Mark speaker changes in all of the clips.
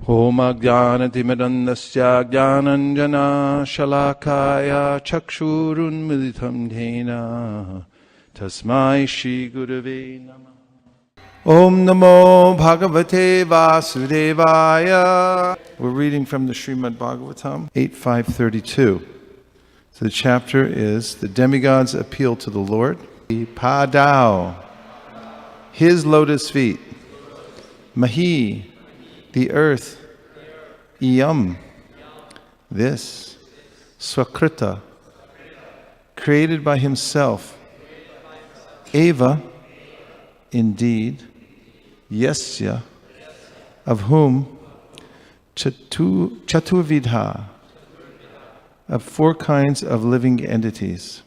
Speaker 1: Om Ajnanatimidandasya Jnananjana Shalakaya Chakshurunmilitam Dhena Tasmai Shri Gurave Namah. Om Namo Bhagavate Vasudevaya. We're reading from the Srimad Bhagavatam 8.5.32. So the chapter is The Demigod's Appeal to the Lord. Padao, His lotus feet. Mahi, the earth. Iyam, this. Swakrita, created by himself. Eva, indeed. Yasya, of whom. Chaturvidha, of four kinds of living entities.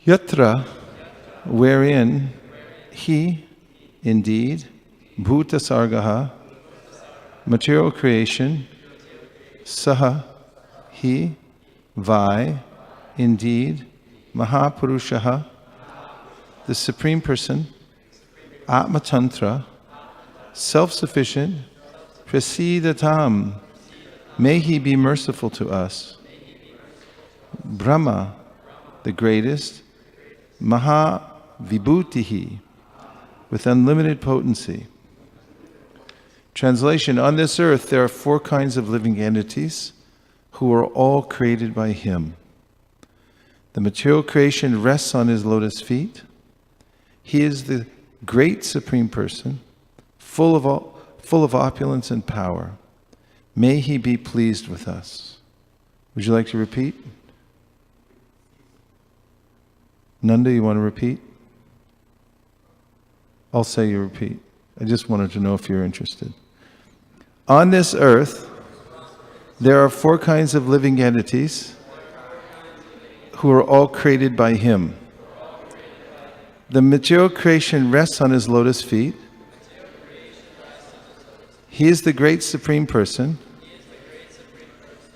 Speaker 1: Yatra, wherein. He, indeed. Bhuta sargaha, material creation. Saha, he. Vai, indeed. Mahapurushaha, the Supreme Person. Atmatantra, self-sufficient. Prasidatam, may he be merciful to us. Brahma, the greatest. Mahavibhutihi, with unlimited potency. Translation: on this earth there are four kinds of living entities who are all created by him. The material creation rests on his lotus feet. He is the great Supreme Person, full of opulence and power. May he be pleased with us. Would you like to repeat? Nanda, you want to repeat? I'll say you repeat. I just wanted to know if you're interested. On this earth, there are four kinds of living entities who are all created by him. The material creation rests on his lotus feet. He is the great Supreme Person,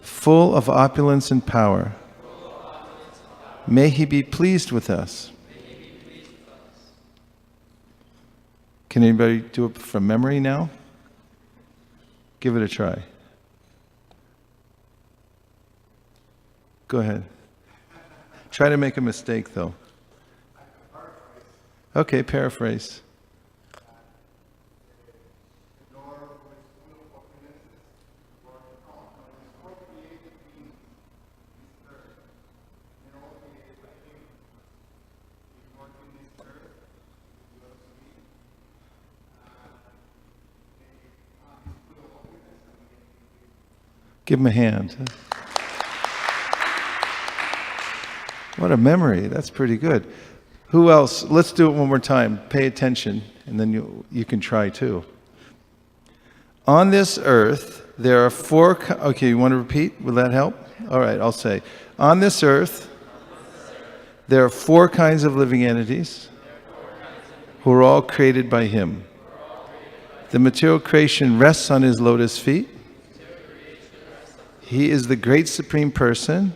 Speaker 1: full of opulence and power. May he be pleased with us. Can anybody do it from memory now? Give it a try. Go ahead. Try to make a mistake, though. Okay, paraphrase. Give him a hand. What a memory. That's pretty good. Who else? Let's do it one more time. Pay attention, and then you can try too. On this earth, there are four... Okay, you want to repeat? Will that help? All right, I'll say. On this earth, there are four kinds of living entities who are all created by him. The material creation rests on his lotus feet. He is the great Supreme Person,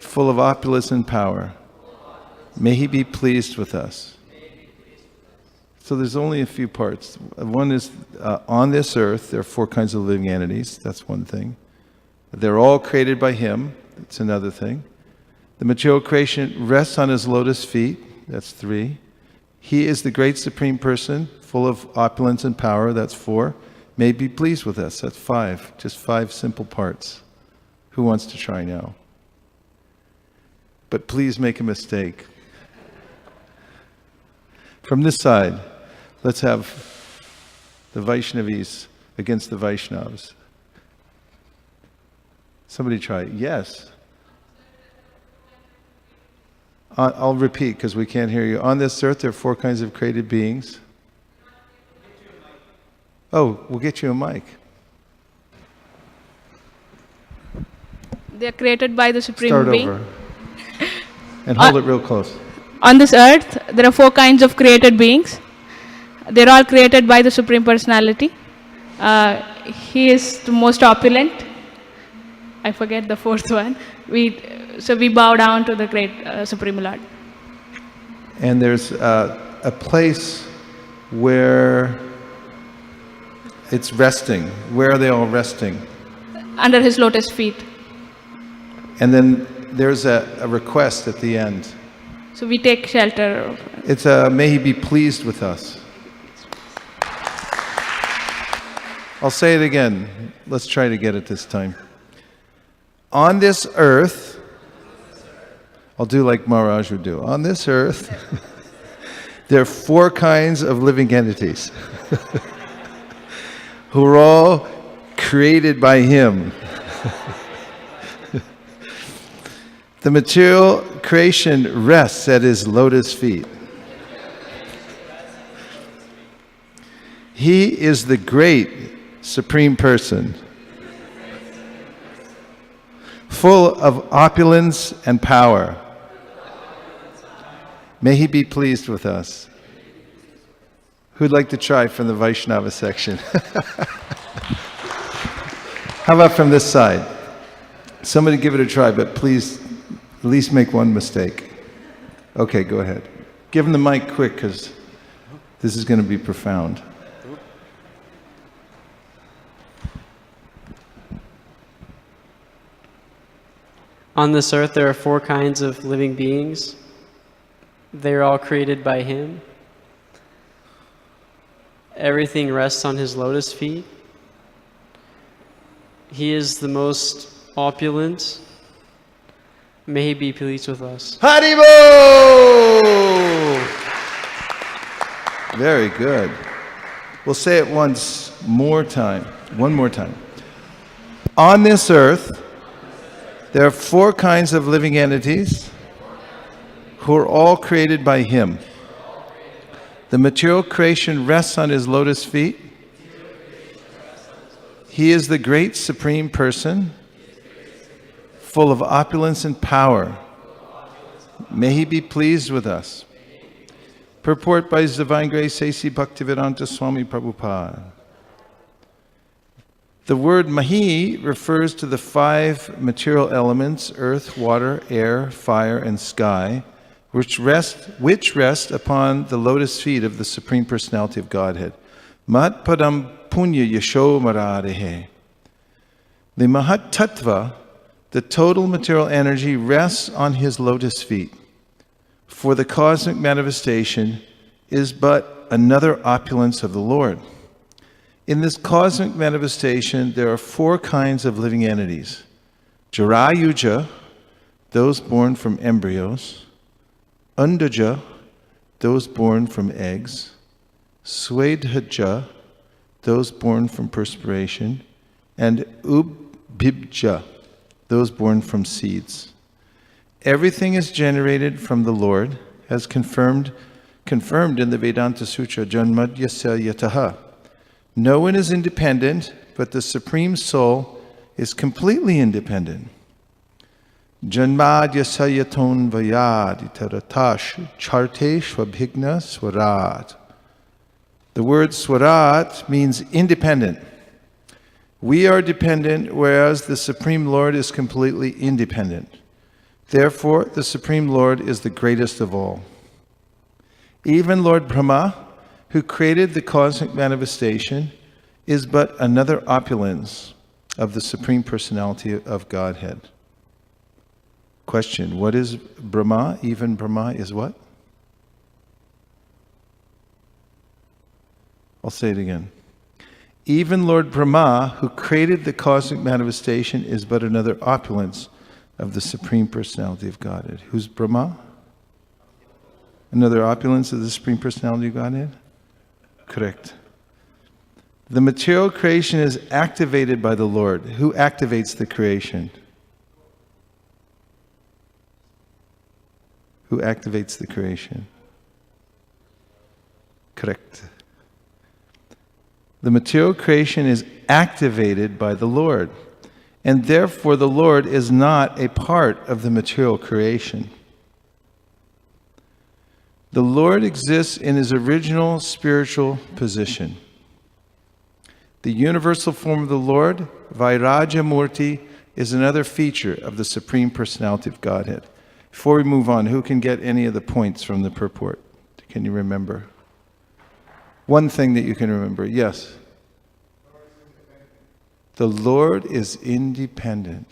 Speaker 1: full of opulence and power. May he be pleased with us. So there's only a few parts. One is, on this earth, there are four kinds of living entities. That's one thing. They're all created by him. That's another thing. The material creation rests on his lotus feet. That's three. He is the great Supreme Person, full of opulence and power. That's four. May be pleased with us. That's five. Just five simple parts. Who wants to try now? But please make a mistake. From this side, let's have the Vaishnavis against the Vaishnavas. Somebody try. Yes. I'll repeat because we can't hear you. On this earth, there are four kinds of created beings. Oh, we'll get you a mic.
Speaker 2: They are created by the Supreme Being.
Speaker 1: Start over. And hold it real close.
Speaker 2: On this earth, there are four kinds of created beings. They're all created by the Supreme Personality. He is the most opulent. I forget the fourth one. So we bow down to the great Supreme Lord.
Speaker 1: And there's a place where It's resting. Where are they all resting?
Speaker 2: Under his lotus feet.
Speaker 1: And then there's a request at the end.
Speaker 2: So we take shelter.
Speaker 1: It's may he be pleased with us. I'll say it again. Let's try to get it this time. On this earth, I'll do like Maharaj would do. On this earth, there are 4 kinds of living entities who are all created by him. The material creation rests at his lotus feet. He is the great Supreme Person, full of opulence and power. May he be pleased with us. Who'd like to try from the Vaishnava section? How about from this side? Somebody give it a try, but please at least make one mistake. Okay, go ahead. Give him the mic quick, because this is going to be profound.
Speaker 3: On this earth there are 4 kinds of living beings. They are all created by him. Everything rests on his lotus feet. He is the most opulent. May he be pleased with us.
Speaker 1: Haribo! Very good. We'll say it one more time. On this earth, there are 4 kinds of living entities who are all created by him. The material creation rests on his lotus feet. He is the great Supreme Person, full of opulence and power. May he be pleased with us. Purport by His Divine Grace A.C. Bhaktivedanta Swami Prabhupada. The word Mahi refers to the 5 material elements, earth, water, air, fire, and sky, which rest upon the lotus feet of the Supreme Personality of Godhead. Mat padam punya yasho mararehe. The Mahat Tattva, the total material energy, rests on his lotus feet. For the cosmic manifestation is but another opulence of the Lord. In this cosmic manifestation, there are 4 kinds of living entities. Jarayuja, those born from embryos. Undaja, those born from eggs. Swedhaja, those born from perspiration. And Ubhibja, those born from seeds. Everything is generated from the Lord, as confirmed in the Vedanta Sutra, Janmadyasya Yataha. No one is independent, but the Supreme Soul is completely independent. Janmadyasya yaton vayad itaratash charte shvabhigna swarat. The word swarat means independent. We are dependent, whereas the Supreme Lord is completely independent. Therefore, the Supreme Lord is the greatest of all. Even Lord Brahma, who created the cosmic manifestation, is but another opulence of the Supreme Personality of Godhead. Question, what is Brahma? Even Brahma is what? I'll say it again. Even Lord Brahma, who created the cosmic manifestation, is but another opulence of the Supreme Personality of Godhead. Who's Brahma? Another opulence of the Supreme Personality of Godhead? Correct. The material creation is activated by the Lord. Who activates the creation? Who activates the creation? Correct. The material creation is activated by the Lord, and therefore the Lord is not a part of the material creation. The Lord exists in his original spiritual position. The universal form of the Lord, Vairaja Murti, is another feature of the Supreme Personality of Godhead. Before we move on, who can get any of the points from the purport? Can you remember? One thing that you can remember, yes. The Lord is independent.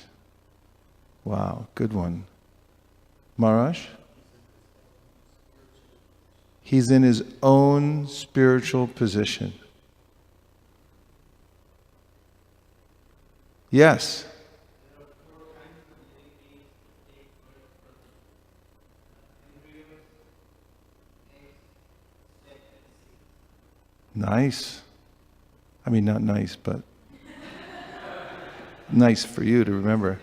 Speaker 1: Wow, good one. Maharaj? He's in his own spiritual position. Yes. Nice. I mean, not nice, but nice for you to remember.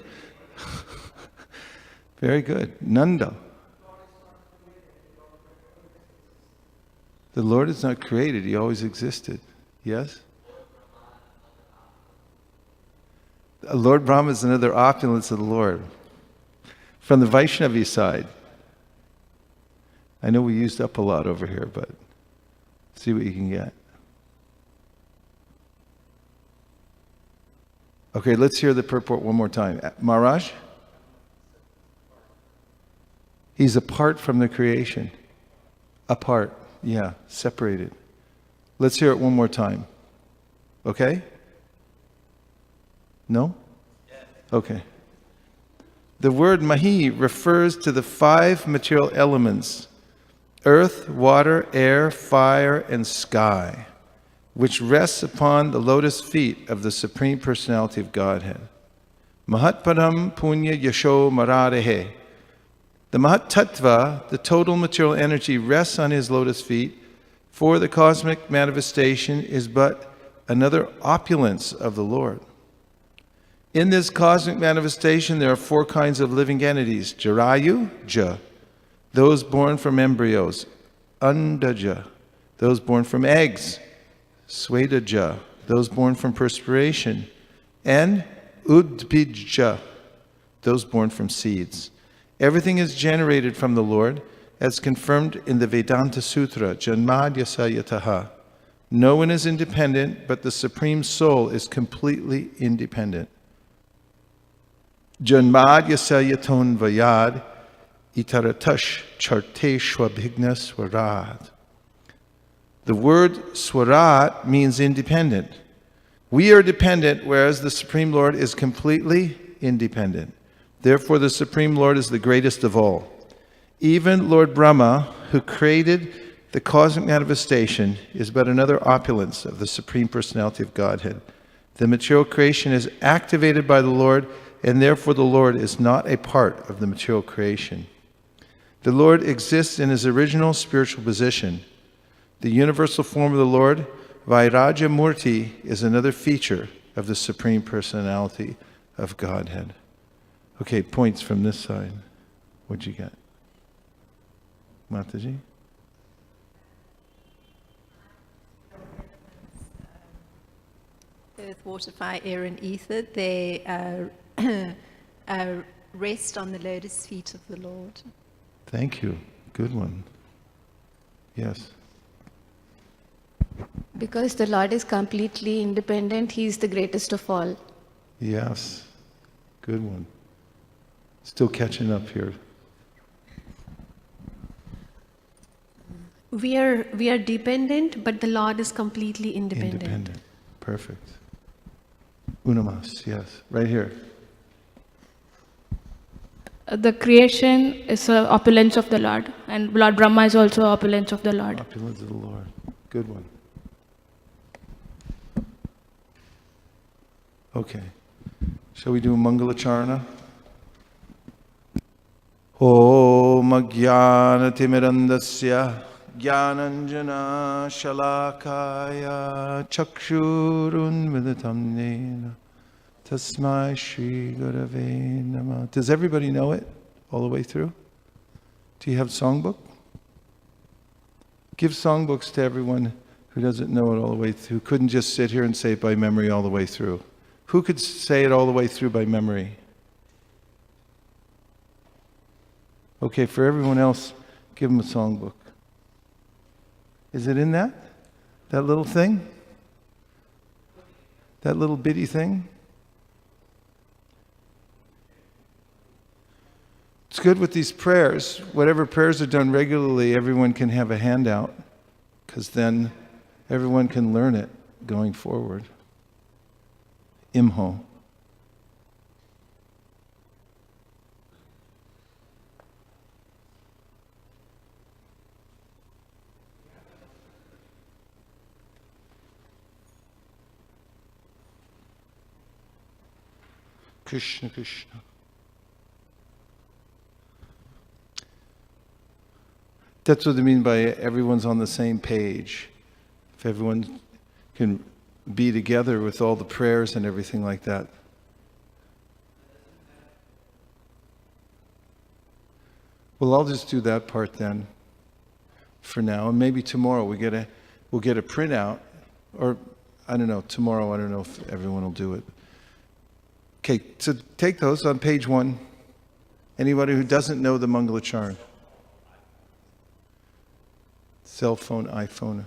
Speaker 1: Very good. Nanda. The Lord is not created. He always existed. Yes? Lord Brahma is another opulence of the Lord. From the Vaishnavi side. I know we used up a lot over here, but see what you can get. Okay, let's hear the purport one more time. Maharaj? He's apart from the creation. Apart, yeah, separated. Let's hear it one more time. Okay? No? Okay. The word Mahi refers to the 5 material elements: earth, water, air, fire, and sky, which rests upon the lotus feet of the Supreme Personality of Godhead. Mahatpadam Punya Yasho Mararehe. The Mahat Tattva, the total material energy, rests on his lotus feet, for the cosmic manifestation is but another opulence of the Lord. In this cosmic manifestation, there are 4 kinds of living entities: Jarayu, Ja, those born from embryos; Andaja, those born from eggs; Swedaja, those born from perspiration; and Udbija, those born from seeds. Everything is generated from the Lord, as confirmed in the Vedanta Sutra, Janmadyasa Yataha. No one is independent, but the Supreme Soul is completely independent. Janmadyasa Yaton Vayad Itaratash Charte Shwabhigna Swarad. The word Swarat means independent. We are dependent, whereas the Supreme Lord is completely independent. Therefore, the Supreme Lord is the greatest of all. Even Lord Brahma, who created the cosmic manifestation, is but another opulence of the Supreme Personality of Godhead. The material creation is activated by the Lord, and therefore the Lord is not a part of the material creation. The Lord exists in his original spiritual position. The universal form of the Lord, Vairaja Murti, is another feature of the Supreme Personality of Godhead. Okay, points from this side. What'd you get? Mataji?
Speaker 4: Earth, water, fire, air, and ether, they rest on the lotus feet of the Lord.
Speaker 1: Thank you. Good one. Yes.
Speaker 5: Because the Lord is completely independent, He is the greatest of all.
Speaker 1: Yes. Good one. Still catching up here.
Speaker 6: We are dependent, but the Lord is completely independent.
Speaker 1: Independent. Perfect. Unamas, yes. Right here.
Speaker 2: The creation is an opulence of the Lord, and Lord Brahma is also opulence of the Lord.
Speaker 1: Opulence of the Lord. Good one. Okay. Shall we do a Mangalacharana? Om Jnana Timirandasya Jnananjana Shalakaya Chakshurun Viditam Nena Tasmai Shri Gurave Namah. Does everybody know it all the way through? Do you have songbook? Give songbooks to everyone who doesn't know it all the way through, who couldn't just sit here and say it by memory all the way through. Who could say it all the way through by memory? Okay, for everyone else, give them a songbook. Is it in that? That little thing? That little bitty thing? It's good with these prayers. Whatever prayers are done regularly, everyone can have a handout, because then everyone can learn it going forward. Imho. Krishna Krishna. That's what I mean by everyone's on the same page. If everyone can be together with all the prayers and everything like that. Well, I'll just do that part then for now. And maybe tomorrow we'll get a printout. Or, I don't know, tomorrow I don't know if everyone will do it. Okay, so take those on page 1. Anybody who doesn't know the Mangalacharan. Cell phone, iPhone.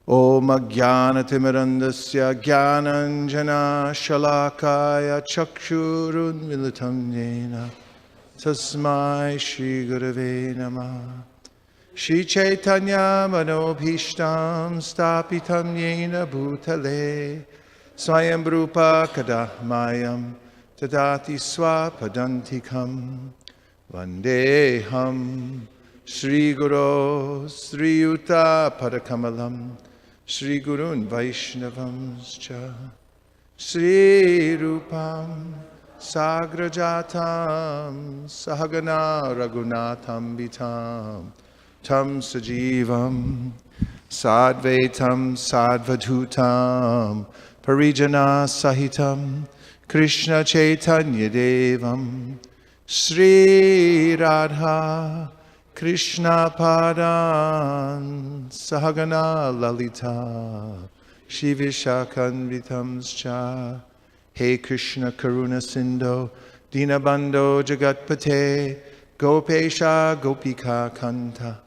Speaker 1: Om Jnana Timirandasya Jnananjana Shalakaya Chakshurun Militam Yena Tasmai Shri Gurave Namah Shri Chaitanya Manobhishtam Stapitam Yena Bhutale Swayam Rupa Kadahmayam Tadati Swapadantikam Vandeham Shri Guru Sri Yuta Padakamalam Shri Gurun Vaishnavamscha Shri Rupam Sagrajatam Sahagana Raghunatham Vitam Tam Sajivam Sadvaitam Sadvadhutam Parijana Sahitam Krishna Chaitanya Devam Shri Radha Krishna Padan Sahagana Lalita Shivishakanvitamscha He Krishna Karuna Sindho Dinabando Jagatpate Gopesha Gopika Kanta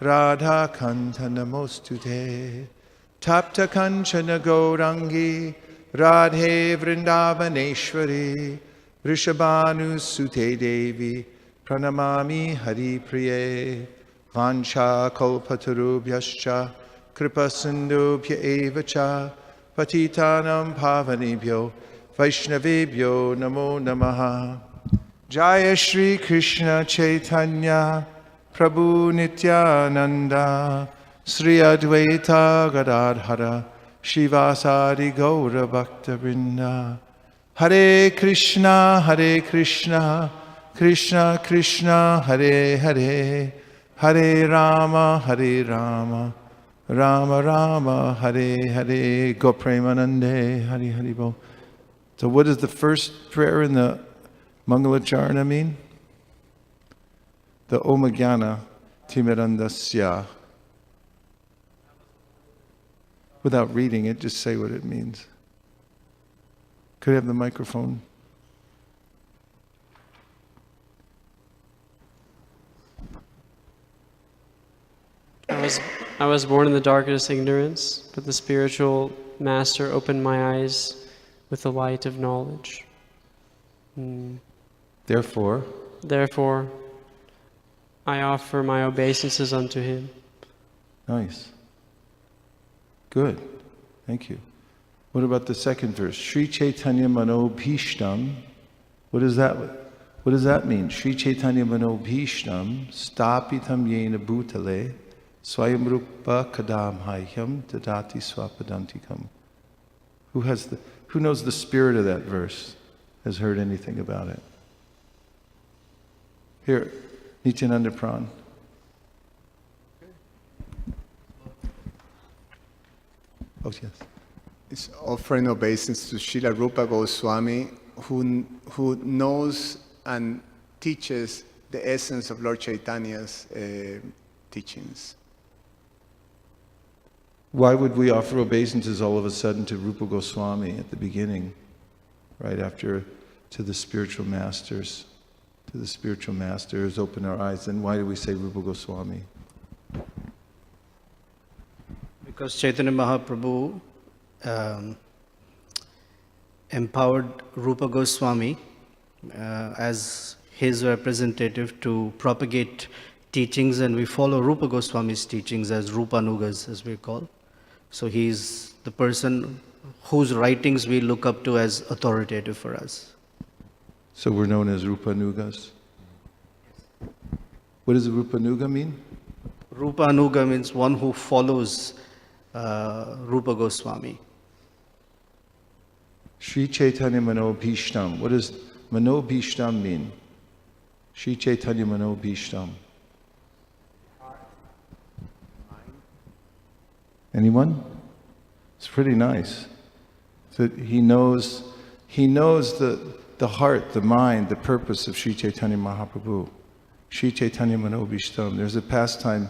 Speaker 1: Radha Kanta Namostute Tapta Kanchana Gaurangi Radhe Vrindavaneshwari Rishabhanu Sute Devi Pranamami Hari Priye Vancha Kalpatarubhyascha Kripa Sindhubhya Evacha Patitanam Pavanebhyo Vaishnavebhyo Namo Namaha Jaya Shri Krishna Chaitanya Prabhu Nityananda Sri Advaita Gadadhara Shivasadi Gaura Bhakta Vrinda Hare Krishna Krishna Krishna Hare Hare Hare Rama Rama Rama Hare Hare Go Premanande Hari Hari Bo. So what does the first prayer in the Mangalacharana mean? The Om Jnana Timirandasya. Without reading it, just say what it means. Could I have the microphone?
Speaker 3: I was born in the darkest ignorance, but the spiritual master opened my eyes with the light of knowledge.
Speaker 1: Therefore,
Speaker 3: I offer my obeisances unto him.
Speaker 1: Nice. Good. Thank you. What about the second verse? Sri Chaitanya Mano Bhishtam. What does that mean? Sri Chaitanya Mano Bhishtam Stapitam Yena Bhutale Swayam Rupa Kadam Hahyam Tadati Swapadantikam. Who knows the spirit of that verse? Has heard anything about it? Here, Nityananda Pran. Oh, yes.
Speaker 7: It's offering obeisance to Srila Rupa Goswami, who knows and teaches the essence of Lord Chaitanya's teachings.
Speaker 1: Why would we offer obeisances all of a sudden to Rupa Goswami at the beginning, right after to the spiritual masters? To the spiritual masters, open our eyes. Then why do we say Rupa Goswami?
Speaker 8: Because Chaitanya Mahaprabhu empowered Rupa Goswami as his representative to propagate teachings, and we follow Rupa Goswami's teachings as Rupanugas, as we call. So he's the person whose writings we look up to as authoritative for us.
Speaker 1: So we're known as Rupanugas. What does Rupanuga mean?
Speaker 8: Rupanuga means one who follows Rupa Goswami.
Speaker 1: Sri Chaitanya Manobhishtam. What does Manobhishtam mean? Sri Chaitanya Manobhishtam. Anyone? It's pretty nice. So he knows the heart, the mind, the purpose of Sri Chaitanya Mahaprabhu. Sri Chaitanya Manobhishtam. There's a pastime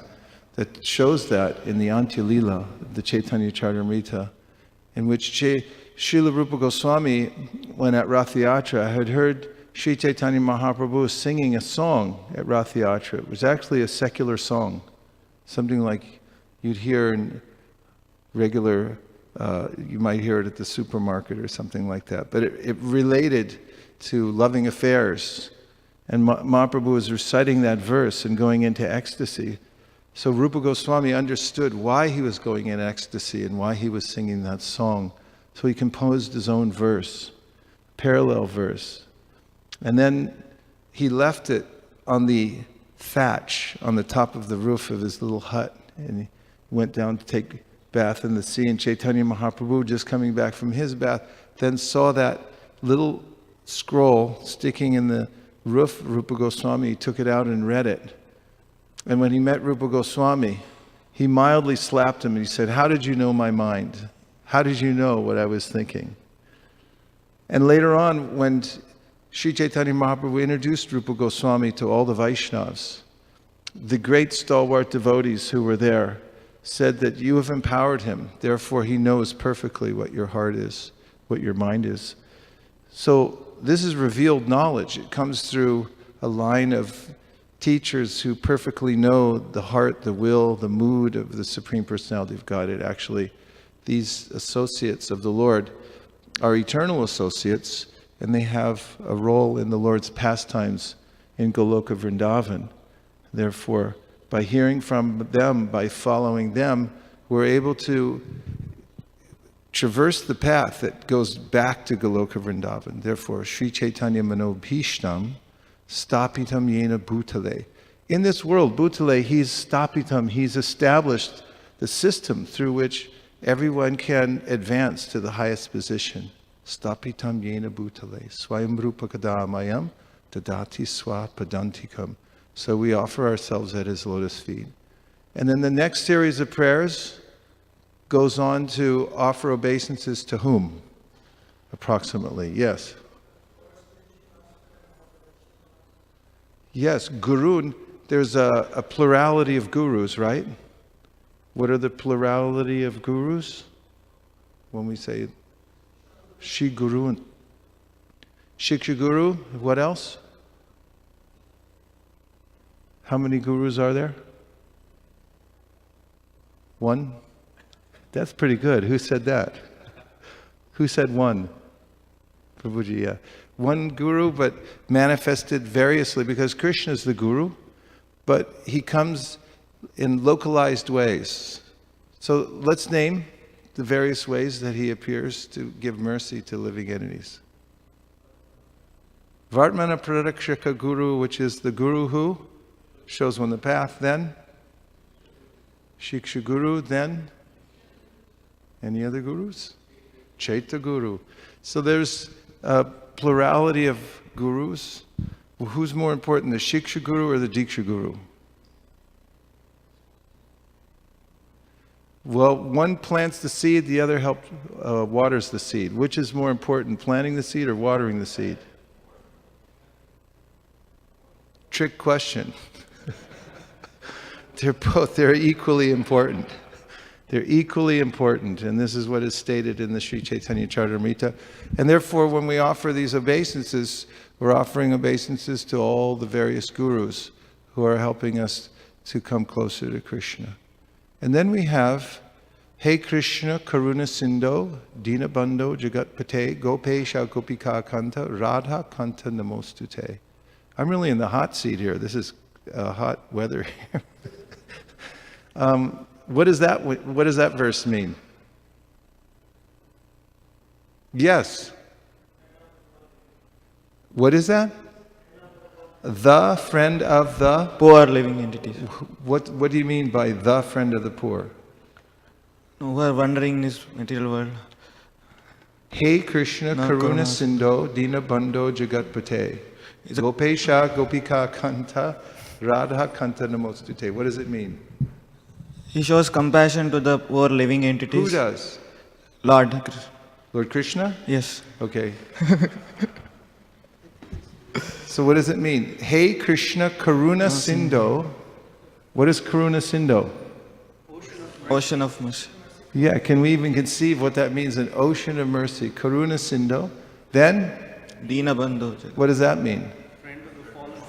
Speaker 1: that shows that in the Antya Lila, the Chaitanya Charitamrita, in which Srila Rupa Goswami, when at Rath Yatra, had heard Sri Chaitanya Mahaprabhu singing a song at Rath Yatra. It was actually a secular song, something like you'd hear in regular, you might hear it at the supermarket or something like that. But it related to loving affairs. And Mahaprabhu was reciting that verse and going into ecstasy. So Rupa Goswami understood why he was going in ecstasy and why he was singing that song. So he composed his own verse, parallel verse. And then he left it on the thatch on the top of the roof of his little hut. And he went down to take bath in the sea. And Chaitanya Mahaprabhu, just coming back from his bath, then saw that little scroll sticking in the roof of Rupa Goswami. He took it out and read it. And when he met Rupa Goswami, he mildly slapped him and he said, "How did you know my mind? How did you know what I was thinking?" And later on, when Sri Chaitanya Mahaprabhu introduced Rupa Goswami to all the Vaishnavas, the great stalwart devotees who were there said that you have empowered him, therefore he knows perfectly what your heart is, what your mind is. So this is revealed knowledge. It comes through a line of teachers who perfectly know the heart, the will, the mood of the Supreme Personality of Godhead. Actually, these associates of the Lord are eternal associates, and they have a role in the Lord's pastimes in Goloka Vrindavan. Therefore, by hearing from them, by following them, we're able to traverse the path that goes back to Goloka Vrindavan. Therefore, Sri Chaitanya Manobhishtam Stapitam Yena Bhutale. In this world, Bhutale, he's Stapitam, he's established the system through which everyone can advance to the highest position. Stapitam Yena Bhutale. Swayam Rupa Kadamayam Dadati Swa Padantikam. So we offer ourselves at his lotus feet. And then the next series of prayers goes on to offer obeisances to whom? Approximately, yes. Yes, guru, there's a plurality of gurus, right? What are the plurality of gurus? When we say Shi Guru, Shiksha Guru, what else? How many gurus are there? One? That's pretty good. Who said that? Who said one? Prabhuji, yeah. One guru, but manifested variously, because Krishna is the guru, but he comes in localized ways. So let's name the various ways that he appears to give mercy to living entities. Vartmana Prarakshaka Guru, which is the guru who shows one the path, then Shiksha Guru, then any other gurus? Chaita Guru. So there's a plurality of gurus. Well, who's more important, the Shiksha Guru or the Diksha Guru? Well, one plants the seed, the other waters the seed. Which is more important, planting the seed or watering the seed? Trick question. They're equally important. They're equally important, and this is what is stated in the Sri Chaitanya Charitamrita. And therefore, when we offer these obeisances, we're offering obeisances to all the various gurus who are helping us to come closer to Krishna. And then we have, Hey Krishna, Karuna Sindho, Dina Bandho, Jagat Pate, Gopesha Gopika Kanta, Radha Kanta Namostute. I'm really in the hot seat here. This is hot weather here. What does that verse mean? Yes. What is that? The friend of the?
Speaker 9: Poor living entities.
Speaker 1: What do you mean by the friend of the poor?
Speaker 9: No, who are wandering in this material world.
Speaker 1: Hey Krishna,
Speaker 9: No,
Speaker 1: Karuna
Speaker 9: Karuna.
Speaker 1: Sindho, Dina Bandho Jagatpate. Gopesha, Gopika Kanta, Radha Kanta Namostute. What does it mean?
Speaker 9: He shows compassion to the poor living entities.
Speaker 1: Who does?
Speaker 9: Lord.
Speaker 1: Lord Krishna?
Speaker 9: Yes.
Speaker 1: Okay. So what does it mean? Hey Krishna, Karuna Sindho. What is Karuna Sindho?
Speaker 9: Ocean of mercy.
Speaker 1: Yeah, can we even conceive what that means? An ocean of mercy. Karuna Sindho. Then,
Speaker 9: Dina Bandhu.
Speaker 1: what does that mean?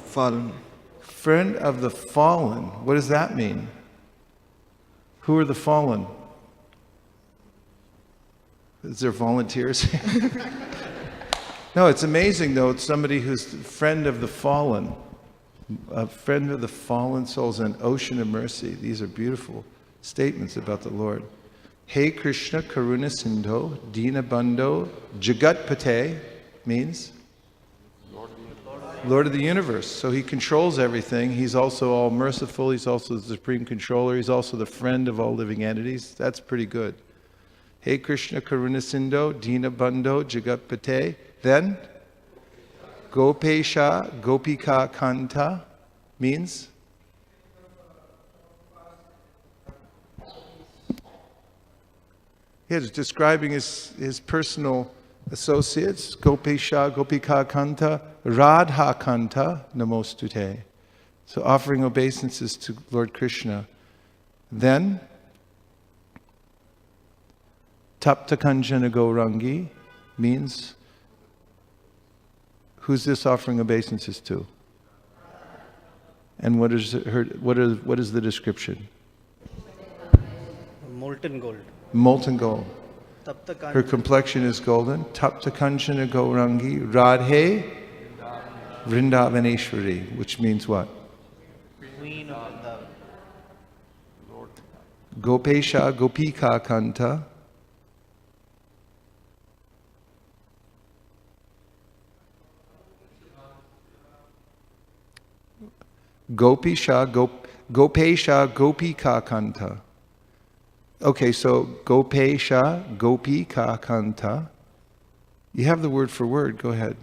Speaker 9: Fallen.
Speaker 1: Friend of the fallen. What does that mean? Who are the fallen? Is there volunteers? No, it's amazing though. It's somebody who's friend of the fallen. A friend of the fallen souls, an ocean of mercy. These are beautiful statements about the Lord. Hey Krishna, Karuna Sindho, Dina Bandho, Jagatpate means Lord of the universe. So he controls everything. He's also all merciful. He's also the supreme controller. He's also the friend of all living entities. That's pretty good. Hey Krishna, Karuna Sindho, Dina Bandho, Jagatpate. Then, Gopesha, Gopika Kanta means? He's describing his personal associates, Gopesha, Gopika Kanta, Radha Kanta, Namostute. So offering obeisances to Lord Krishna. Then, Tapta Kanjana Gaurangi means, who's this offering obeisances to? And what is the description?
Speaker 8: Molten gold.
Speaker 1: Molten gold.
Speaker 8: Tapta
Speaker 1: Her complexion is golden. Tapta Kanchana Gaurangi Radhe Vrindavaneshwari, which means what?
Speaker 8: Queen of the
Speaker 1: Gopesha Gopika Kanta. Gopesha Gopika Kanta. Okay, so Gopesha Gopika Kanta. You have the word for word. Go ahead.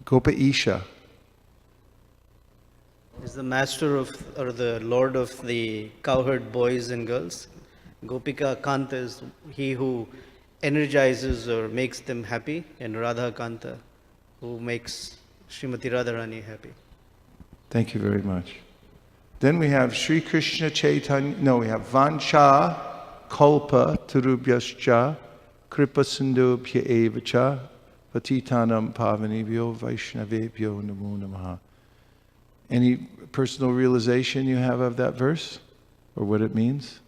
Speaker 1: Gopaisha.
Speaker 8: is the master of, or the lord of the cowherd boys and girls. Gopika Kanta is he who energizes or makes them happy, and Radha Kanta who makes Srimati Radharani happy.
Speaker 1: Thank you very much. Then we have Sri Krishna Chaitanya, no, we have Vancha Kalpa Tarubhyascha Kripa Sindhubhya Evacha Patitanam Pavanebhyo Vaishnavebhyo Namo Namaha. Any personal realization you have of that verse or what it means?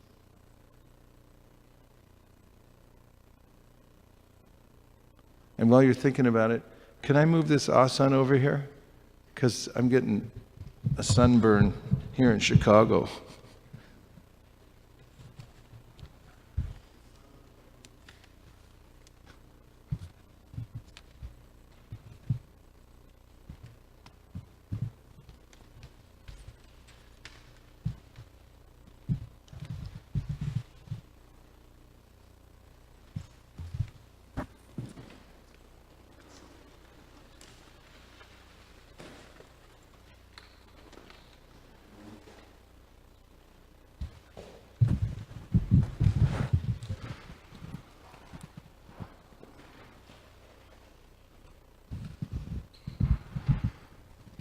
Speaker 1: And while you're thinking about it, can I move this asan over here? Because I'm getting a sunburn here in Chicago.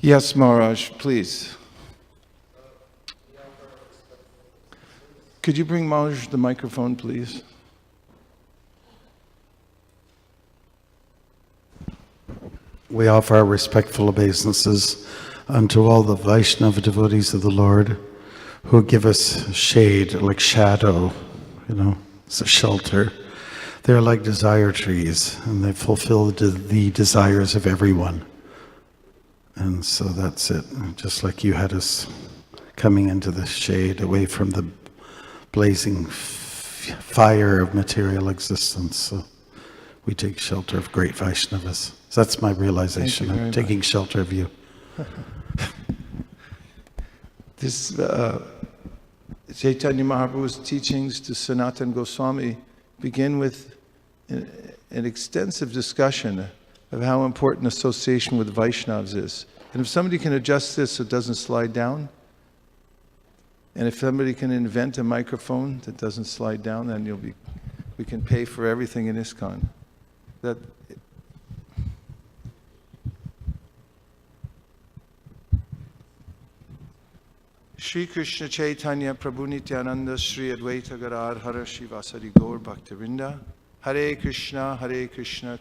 Speaker 1: Yes, Maharaj, please. Could you bring Maharaj the microphone, please?
Speaker 10: We offer our respectful obeisances unto all the Vaishnava devotees of the Lord who give us shade like shadow, it's a shelter. They're like desire trees and they fulfill the desires of everyone. And so that's it. Just like you had us coming into the shade away from the blazing fire of material existence. So we take shelter of great Vaishnavas. So that's my realization. I'm taking shelter of you.
Speaker 1: This Chaitanya Mahaprabhu's teachings to Sanatana Goswami begin with an extensive discussion of how important association with Vaishnavas is. And if somebody can adjust this so it doesn't slide down, and if somebody can invent a microphone that doesn't slide down, then we can pay for everything in ISKCON. Shri Krishna Chaitanya Prabhu Nityananda Shri Advaita Gadadhara Shivasari Gaur Bhaktivinoda Hare Krishna Krishna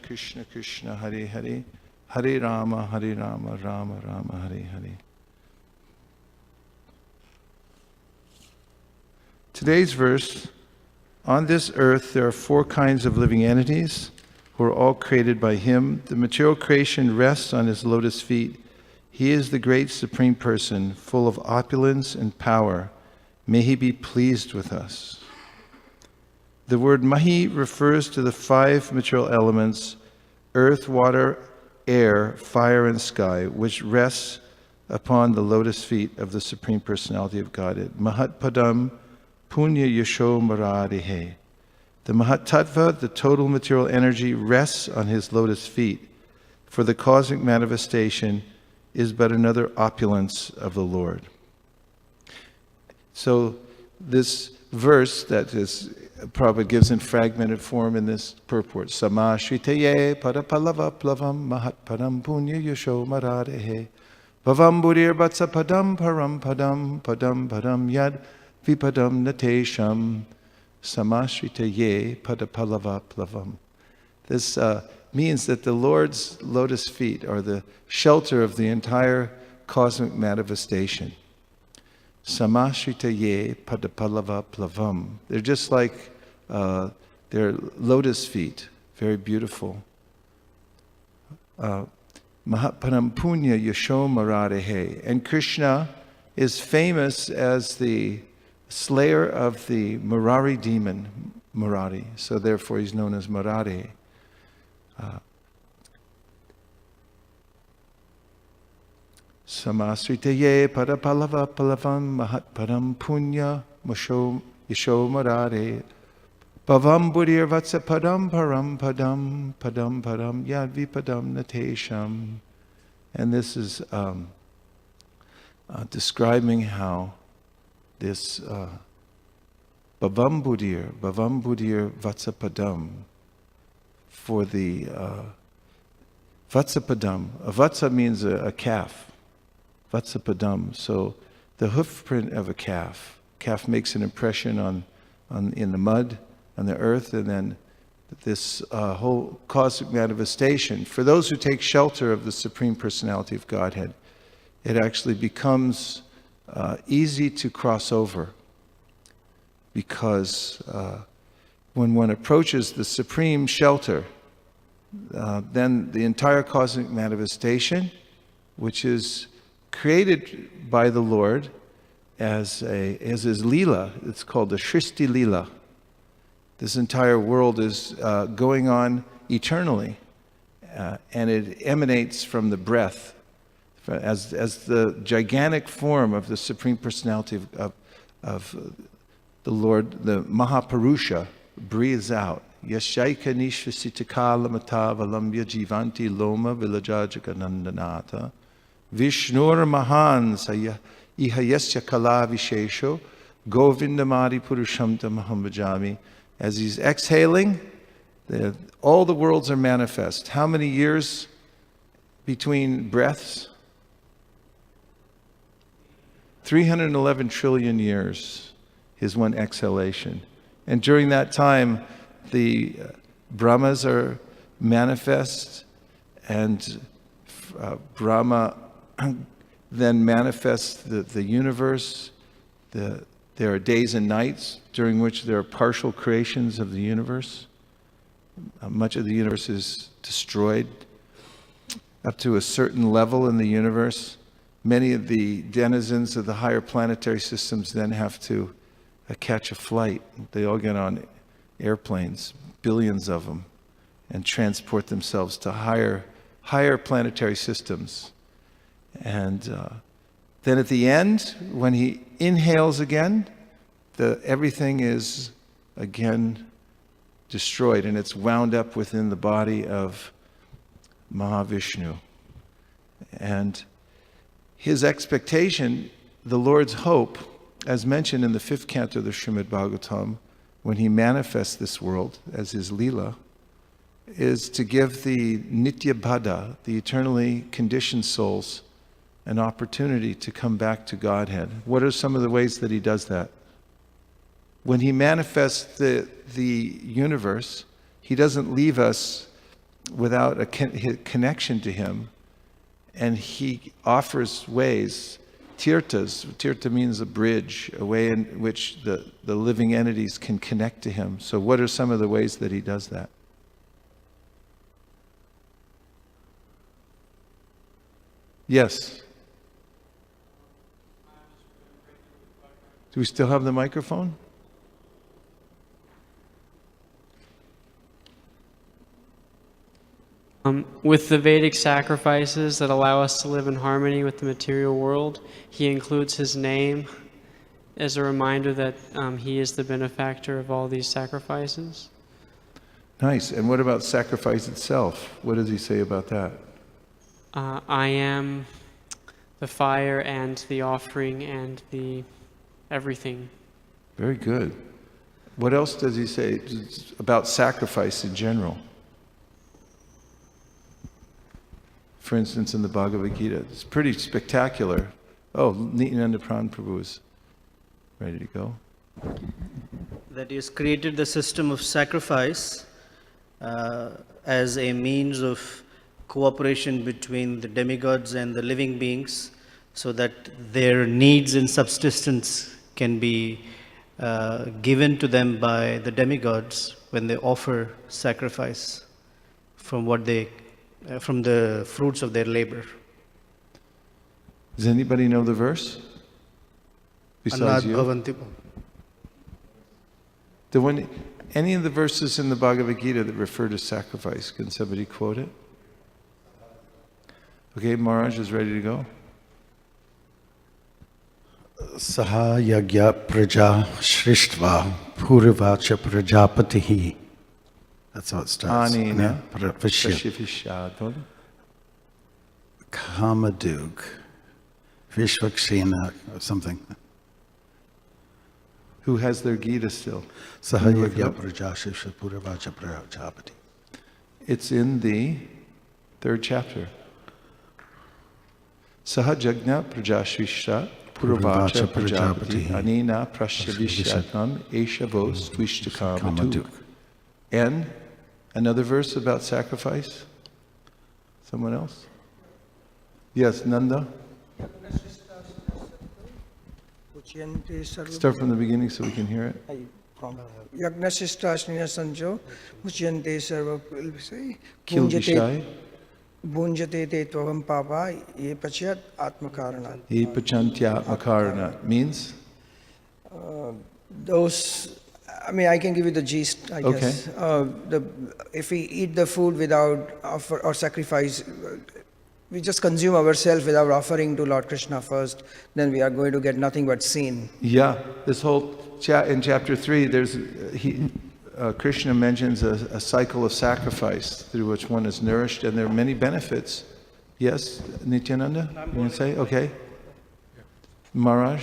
Speaker 1: Krishna Hare Hare Hare Rama Rama Rama Hare Hare. Today's verse, on this earth there are 4 kinds of living entities who are all created by Him. The material creation rests on His lotus feet. He is the great Supreme Person, full of opulence and power. May He be pleased with us. The word Mahi refers to the 5 material elements, earth, water, air, fire, and sky, which rests upon the lotus feet of the Supreme Personality of Godhead. Mahat Padam Punya Yasho Maradihe. The Mahat Tattva, the total material energy, rests on His lotus feet, for the cosmic manifestation is but another opulence of the Lord. So this verse that is Prabhupada gives in fragmented form in this purport. Samashvitaye padapalava plavam mahat padam punya yasho maradehe bhavam burir vatsa padam param padam padam padam yad vipadam natesham samashvitaye padapalava plavam. This means that the Lord's lotus feet are the shelter of the entire cosmic manifestation. Samashvitaye padapalava plavam. They're just like their lotus feet, very beautiful. Mahapadam punya yasho maradehe. And Krishna is famous as the slayer of the Murari demon, Murari. So therefore he's known as Murari. Samasritaye padapalava palavam mahat padam punya yasho marare bhavam buddhir vatsa padam param padam padam padam yad vipadam natesham. And this is describing how this bhavam buddhir vatsa padam, for the vatsapadam. A vatsa means a calf. Vatsapadam. So the hoof print of a calf. Calf makes an impression in the mud, on the earth, and then this whole cosmic manifestation. For those who take shelter of the Supreme Personality of Godhead, it actually becomes easy to cross over, because when one approaches the supreme shelter, then the entire cosmic manifestation, which is created by the Lord as His Leela, it's called the Shristi Leela. This entire world is going on eternally, and it emanates from the breath, as the gigantic form of the Supreme Personality of the Lord, the Mahapurusha, breathes out. Yashaika nishvasitakala matavalamya jivanti loma vilajajaganandanata Vishnur mahan saya ihayasya kala vishesho govindamadi purusham tamaham bhajami. As he's exhaling, all the worlds are manifest. How many years between breaths? 311 trillion years is one exhalation. And during that time, the Brahmas are manifest, and Brahma then manifests the universe. There are days and nights during which there are partial creations of the universe. Much of the universe is destroyed. Up to a certain level in the universe, many of the denizens of the higher planetary systems then have to catch a flight. They all get on airplanes, billions of them, and transport themselves to higher planetary systems. And then at the end, when he inhales again, everything is again destroyed, and it's wound up within the body of Mahavishnu. And his expectation, the Lord's hope, as mentioned in the 5th canto of the Srimad Bhagavatam, when he manifests this world as his Leela, is to give the Nitya Bhada, the eternally conditioned souls, an opportunity to come back to Godhead. What are some of the ways that he does that? When he manifests the universe, he doesn't leave us without a connection to him, and he offers ways, tirthas. Tirtha means a bridge, a way in which the living entities can connect to him. So what are some of the ways that he does that? Yes. Do we still have the microphone?
Speaker 3: With the Vedic sacrifices that allow us to live in harmony with the material world, he includes his name as a reminder that he is the benefactor of all these sacrifices.
Speaker 1: Nice. And what about sacrifice itself? What does he say about that?
Speaker 3: I am the fire and the offering and the everything.
Speaker 1: Very good. What else does he say about sacrifice in general? For instance, in the Bhagavad-Gita, it's pretty spectacular. Oh, Nityananda Pran Prabhu is ready to go.
Speaker 8: That he has created the system of sacrifice as a means of cooperation between the demigods and the living beings, so that their needs and subsistence can be given to them by the demigods when they offer sacrifice from the fruits of their labor.
Speaker 1: Does anybody know the verse? Besides you? Any of the verses in the Bhagavad Gita that refer to sacrifice, can somebody quote it? Okay, Maharaj is ready to go.
Speaker 10: Saha yagya praja srishtva purvacha prajapatihi. That's how it starts.
Speaker 1: Anina
Speaker 10: Prashivishad.
Speaker 1: Prashivishad.
Speaker 10: Kamadug. Vishvaksena or something.
Speaker 1: Who has their Gita still?
Speaker 10: Saha yagya praja srishtva purvacha prajapati.
Speaker 1: It's in the 3rd chapter. Sahajagna prajashvishta purvacha prajapati anina prashyavishatam eshavos twishtakamatu. And another verse about sacrifice? Someone else? Yes, Nanda? Start from the beginning so we can hear it.
Speaker 11: Yagnasishtasnina sanjo muchyante sarva
Speaker 1: Kill Vishai.
Speaker 11: Bunjate te tvavam papa ye pachyat atmakaranat.
Speaker 1: Ye pachantya atmakaranat means?
Speaker 11: Those, I mean, I can give you the gist, I guess. If we eat the food without offer or sacrifice, we just consume ourselves without offering to Lord Krishna first, then we are going to get nothing but sin.
Speaker 1: Yeah, this whole in chapter 3, Krishna mentions a cycle of sacrifice through which one is nourished, and there are many benefits. Yes, Nityananda? You want to say? Okay. Maharaj?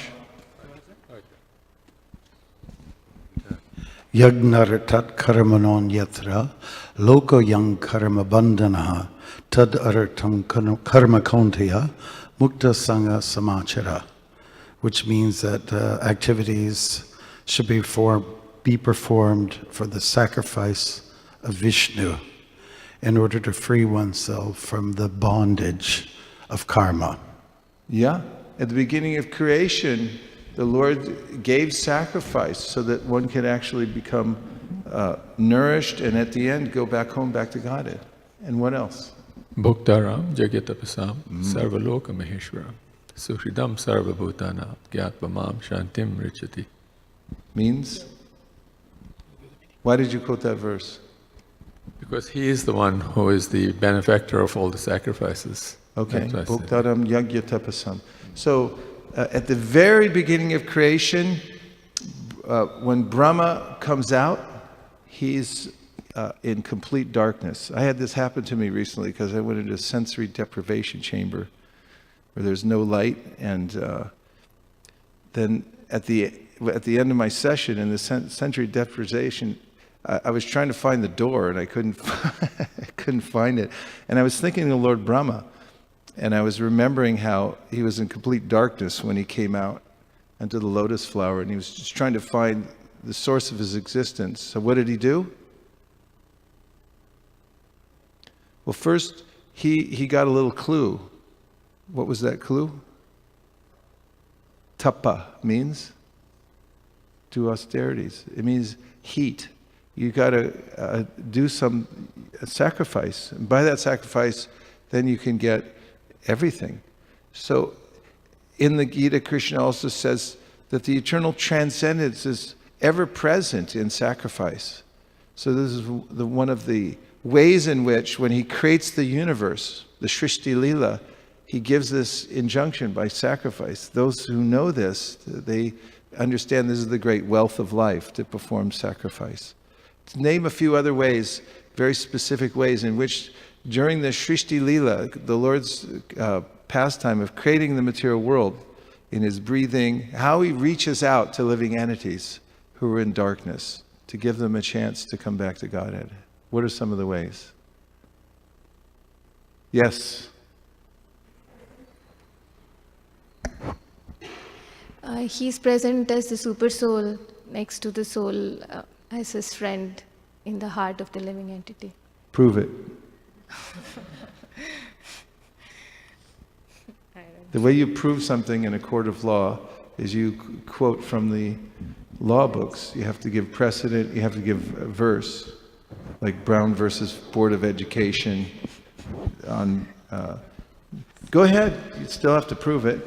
Speaker 10: Yagnaratat karamanon yatra loko yang karma bandhanaha tad artam karma kauntaya mukta sangha samachara, which means that activities should be performed for the sacrifice of Vishnu in order to free oneself from the bondage of karma.
Speaker 1: Yeah, at the beginning of creation, the Lord gave sacrifice so that one could actually become nourished and at the end go back home, back to Godhead. And what else?
Speaker 12: Bhuktaram jagatapasam sarvaloka maheshwaram suhridam sarvabhutana gyatva mam shantim richati.
Speaker 1: Means? Why did you quote that verse?
Speaker 12: Because he is the one who is the benefactor of all the sacrifices.
Speaker 1: Okay.
Speaker 12: That's why I said.
Speaker 1: Bhoktaram yagya tapasam. So, at the very beginning of creation, when Brahma comes out, he's in complete darkness. I had this happen to me recently because I went into a sensory deprivation chamber where there's no light, and then at the end of my session in the sensory deprivation, I was trying to find the door and I couldn't find it. And I was thinking of Lord Brahma, and I was remembering how he was in complete darkness when he came out into the lotus flower, and he was just trying to find the source of his existence. So what did he do? Well, first, he got a little clue. What was that clue? Tapa means do austerities. It means heat. You got to do some sacrifice. And by that sacrifice, then you can get everything. So in the Gita, Krishna also says that the eternal transcendence is ever present in sacrifice. So this is one of the ways in which, when he creates the universe, the Shrishti Leela, he gives this injunction by sacrifice. Those who know this, they understand this is the great wealth of life, to perform sacrifice. To name a few other ways, very specific ways in which during the Shrishti Leela, the Lord's pastime of creating the material world, in his breathing, how he reaches out to living entities who are in darkness to give them a chance to come back to Godhead. What are some of the ways? Yes?
Speaker 5: He's present as the super soul next to the soul as his friend in the heart of the living entity.
Speaker 1: Prove it. The way you prove something in a court of law is you quote from the law books. You have to give precedent, you have to give a verse, like Brown versus Board of Education on... go ahead, you still have to prove it.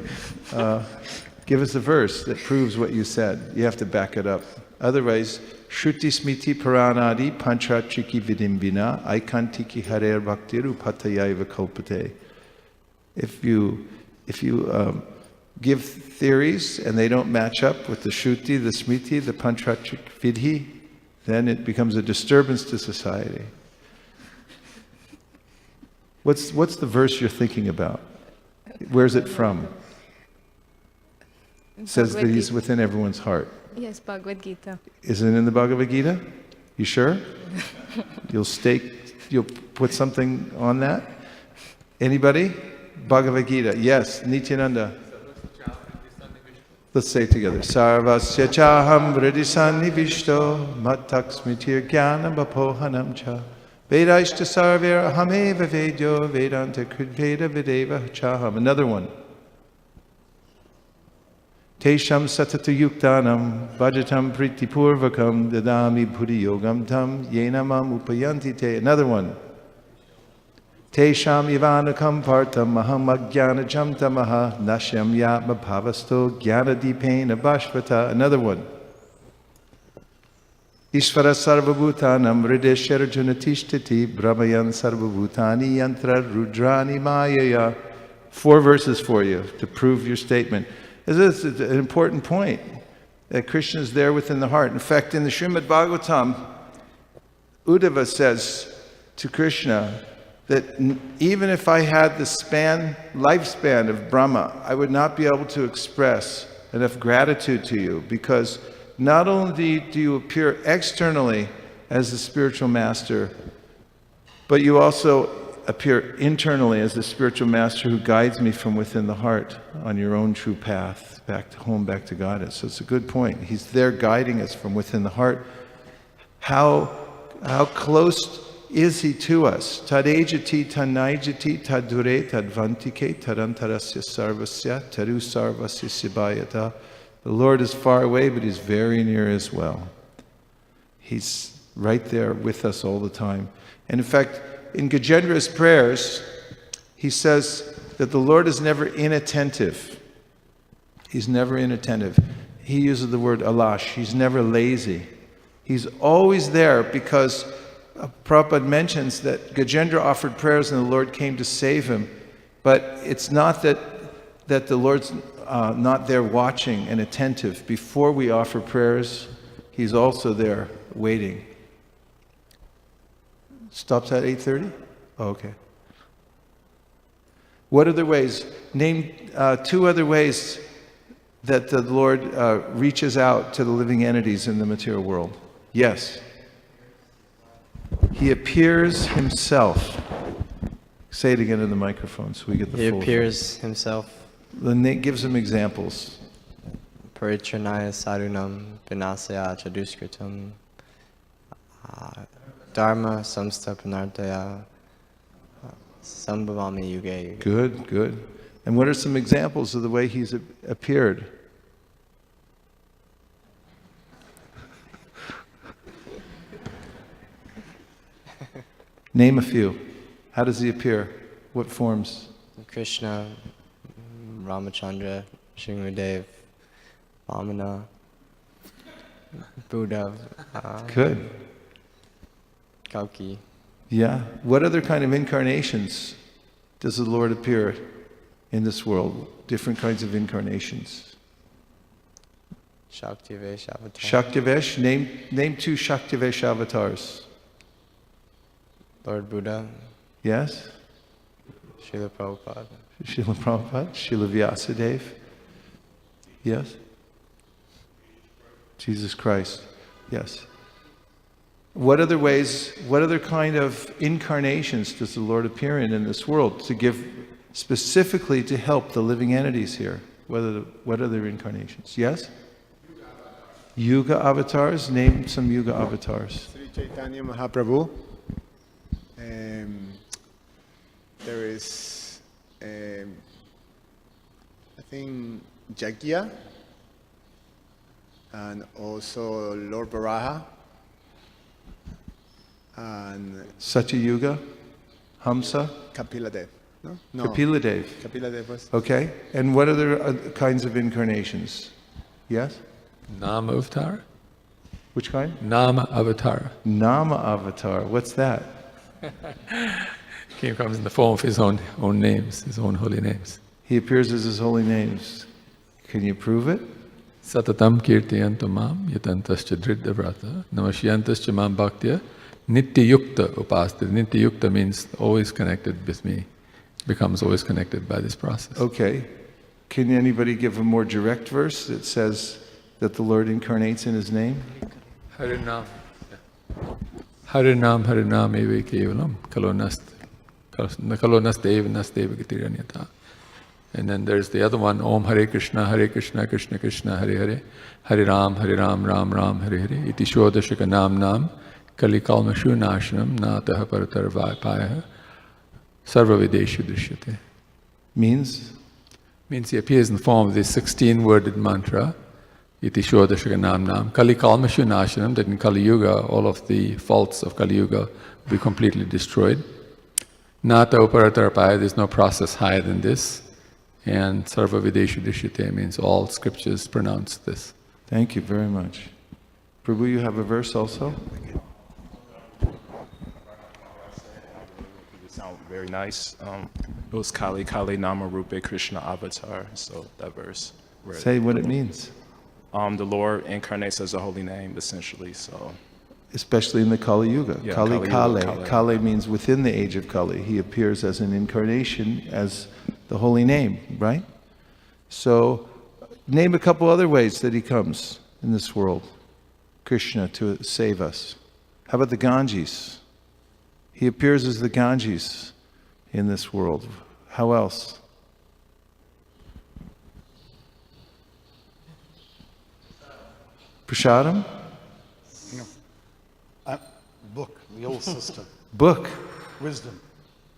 Speaker 1: Give us a verse that proves what you said. You have to back it up. Otherwise, Shruti Smiti Paranadi Panchachiki Vidimbina Aikantiki Harer Bhaktiru Patayaiva Kalpate. If you give theories and they don't match up with the Shruti, the Smriti, the Panchachik Vidhi, then it becomes a disturbance to society. What's the verse you're thinking about? Where's it from? It says that he's within everyone's heart.
Speaker 5: Yes, Bhagavad-Gita.
Speaker 1: Is it in the Bhagavad-Gita? You sure? You'll put something on that? Anybody? Bhagavad-Gita. Yes, Nityananda. Let's say it together. Sarvasya chaham vridisani vishto mattak smitir jnanam apohanam cha vedaishta sarvera hameva vedyo vedanta kridveda videva chaham. Another one. Tesham satata yuktanam bhajatam pritipurvakam dadami buddhi yogam tam yenamam upayanti te. Another one. Tesham ivanakam partam maham agyanajam tamaha nashyam yatma bhavasto gyanadipena bhashvata. Another one. Ishvara sarvabhutanam hrideshara junatishtiti brahmayan sarvabhutani yantra rudrani mayaya. 4 verses for you to prove your statement. This is an important point, that Krishna is there within the heart. In fact, in the Srimad Bhagavatam, Uddhava says to Krishna that even if I had the lifespan of Brahma, I would not be able to express enough gratitude to you, because not only do you appear externally as the spiritual master, but you also appear internally as the spiritual master who guides me from within the heart on your own true path, back to home, back to Godhead. So it's a good point. He's there guiding us from within the heart. How close is he to us? Tadejati tanaijati tadure tadvantike tarantarasya sarvasya taru sarvasya sibayata. The Lord is far away, but he's very near as well. He's right there with us all the time. And in fact, in Gajendra's prayers, he says that the Lord is never inattentive. He's never inattentive. he uses the word alash. He's never lazy. He's always there because Prabhupada mentions that Gajendra offered prayers and the Lord came to save him. But it's not that the Lord's not there watching and attentive. Before we offer prayers, he's also there waiting. Stops at 8:30? Oh, okay. What other ways? Name 2 other ways that the Lord reaches out to the living entities in the material world. Yes. He appears himself. Say it again in the microphone so we get the full.
Speaker 13: He appears himself.
Speaker 1: Then it gives them examples.
Speaker 13: Paritranaya sarunam vinasaya chaduskritam dharma samstapanartaya sambhavami yuge.
Speaker 1: Good, good. And what are some examples of the way he's appeared? Name a few. How does he appear? What forms?
Speaker 13: Krishna, Ramachandra, Shringadev, Vamana, Buddha.
Speaker 1: Good.
Speaker 13: Kalki.
Speaker 1: Yeah. What other kind of incarnations does the Lord appear in this world? Different kinds of incarnations.
Speaker 13: Shaktivesh avatar.
Speaker 1: Shaktivesh. Name 2 Shaktivesh avatars.
Speaker 13: Lord Buddha.
Speaker 1: Yes.
Speaker 13: Srila Prabhupada.
Speaker 1: Srila Prabhupada. Srila Vyasadeva. Yes. Jesus Christ. Yes. What other ways, what other kind of incarnations does the Lord appear in this world to give specifically to help the living entities here? What other incarnations? Yes? Yuga avatars. Name some Yuga avatars.
Speaker 7: Sri Chaitanya Mahaprabhu. There is, I think, Jagya, and also Lord Varaha, and
Speaker 1: Satyayuga, Hamsa,
Speaker 7: Kapiladev. No?
Speaker 1: Kapiladev.
Speaker 7: Kapiladev was.
Speaker 1: Okay. And what other kinds of incarnations? Yes?
Speaker 12: Nama avatar.
Speaker 1: Which kind?
Speaker 12: Nama avatar.
Speaker 1: Nama avatar. What's that?
Speaker 12: He comes in the form of his own names, his own holy names.
Speaker 1: He appears as his holy names. Can you prove it?
Speaker 12: Satatam kirtiyantam mam yatantascha dhridavrata namashyantascha mam bhaktya nityayukta upasthita. Nityayukta means always connected with me. Becomes always connected by this process.
Speaker 1: Okay. Can anybody give a more direct verse that says that the Lord incarnates in his name?
Speaker 12: Harinam. Harinam harinam eva kevalam kalonast eva nasteva gatiranyata. And then there's the other one, Om Hare Krishna, Krishna Krishna, Hare Hare, Hare Ram, Ram Ram, Hare Hare, Iti Shodashaka Nam Nam, Kali Kalmashu Nashanam, Nataha Paratar Vaipaya, Sarva Videshu Drishyate.
Speaker 1: Means
Speaker 12: he appears in the form of this 16-worded mantra, Iti Shodashaka Nam Nam, Kali Kalmashu Nashanam, that in Kali Yuga, all of the faults of Kali Yuga will be completely destroyed. Nata Uparatarapaya, there's no process higher than this. And Sarva Videshu Drishyate means all scriptures pronounce this.
Speaker 1: Thank you very much. Prabhu, you have a verse also?
Speaker 14: It sounds very nice. It was Kali Kali Nama Rupe Krishna Avatar. So that verse.
Speaker 1: Say what it means.
Speaker 14: The Lord incarnates as a holy name, essentially. So.
Speaker 1: Especially in the Kali Yuga.
Speaker 14: Yeah,
Speaker 1: Kali
Speaker 14: Kali
Speaker 1: Kale.
Speaker 14: Yuga,
Speaker 1: Kale means within the age of Kali. He appears as an incarnation, as the holy name, right? So, name a couple other ways that he comes in this world, Krishna, to save us. How about the Ganges? He appears as the Ganges in this world. How else? Prashadam?
Speaker 10: Book, the old system.
Speaker 1: Book.
Speaker 10: Wisdom.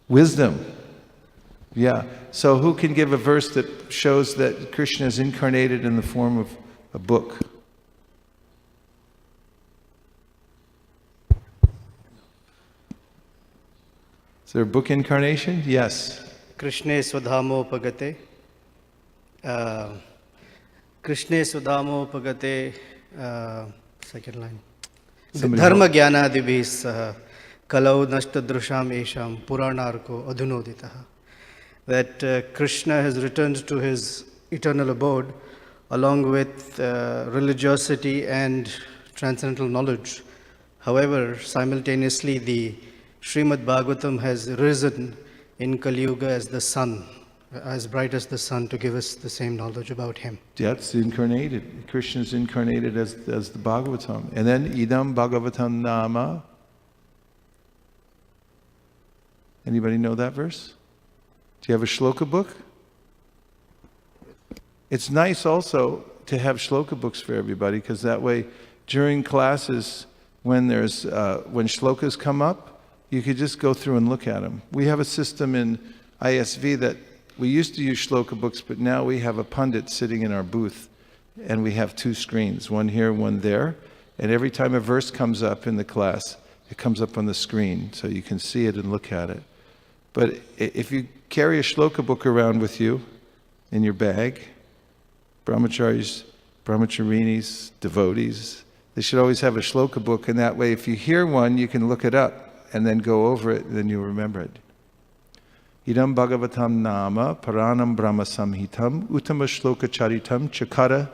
Speaker 1: Wisdom. Yeah. So who can give a verse that shows that Krishna is incarnated in the form of a book? Is there a book incarnation? Yes.
Speaker 8: Krishna Swadhamo Pagate Krishne Sudhamopagate, second line.
Speaker 1: Somebody
Speaker 8: Dharma Jnanadibhi saha kalau nashtadrusham esham puranarko adhunoditaha. That Krishna has returned to his eternal abode along with religiosity and transcendental knowledge. However, simultaneously the Srimad Bhagavatam has risen in Kali Yuga as the sun, as bright as the sun, to give us the same knowledge about him.
Speaker 1: That's incarnated. Krishna is incarnated as the Bhagavatam. And then Idam Bhagavatam Nama. Anybody know that verse? Do you have a shloka book? It's nice also to have shloka books for everybody, because that way during classes when shlokas come up, you could just go through and look at them. We have a system in ISV that we used to use shloka books, but now we have a pundit sitting in our booth, and we have 2 screens, one here, one there, and every time a verse comes up in the class, it comes up on the screen, so you can see it and look at it. But if you carry a shloka book around with you in your bag, brahmacharis, brahmacharinis, devotees, they should always have a shloka book, and that way if you hear one, you can look it up and then go over it, and then you'll remember it. Idam Bhagavatam Nama Paranam Brahma Samhitam Uttama Shloka Charitam Chakara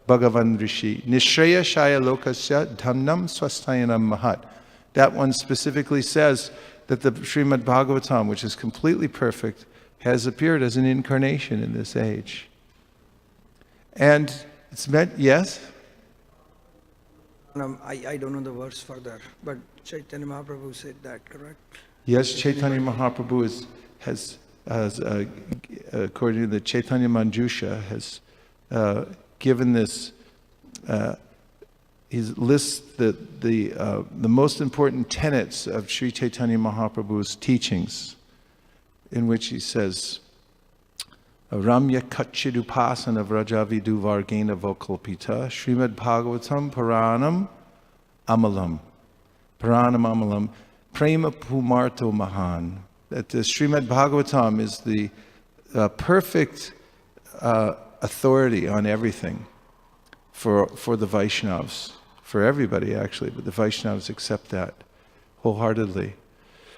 Speaker 1: Bhagavan Rishi Nishraya Shaya Lokasya Dhamnam Swastayanam Mahat. That one specifically says that the Srimad Bhagavatam, which is completely perfect, has appeared as an incarnation in this age. And it's meant, yes?
Speaker 11: I don't know the verse further, but Chaitanya Mahaprabhu said that, correct?
Speaker 1: Yes, Chaitanya Mahaprabhu has according to the Chaitanya Manjusha, has given this, he lists the most important tenets of Sri Chaitanya Mahaprabhu's teachings, in which he says, Ramya Kachidupasana Vrajavidu Vargena Vokalpita Srimad Bhagavatam Paranam Amalam. Paranam Amalam Prema Pumarto Mahan. That the Srimad Bhagavatam is the perfect authority on everything for the Vaishnavas. For everybody actually, but the Vaishnavas accept that wholeheartedly.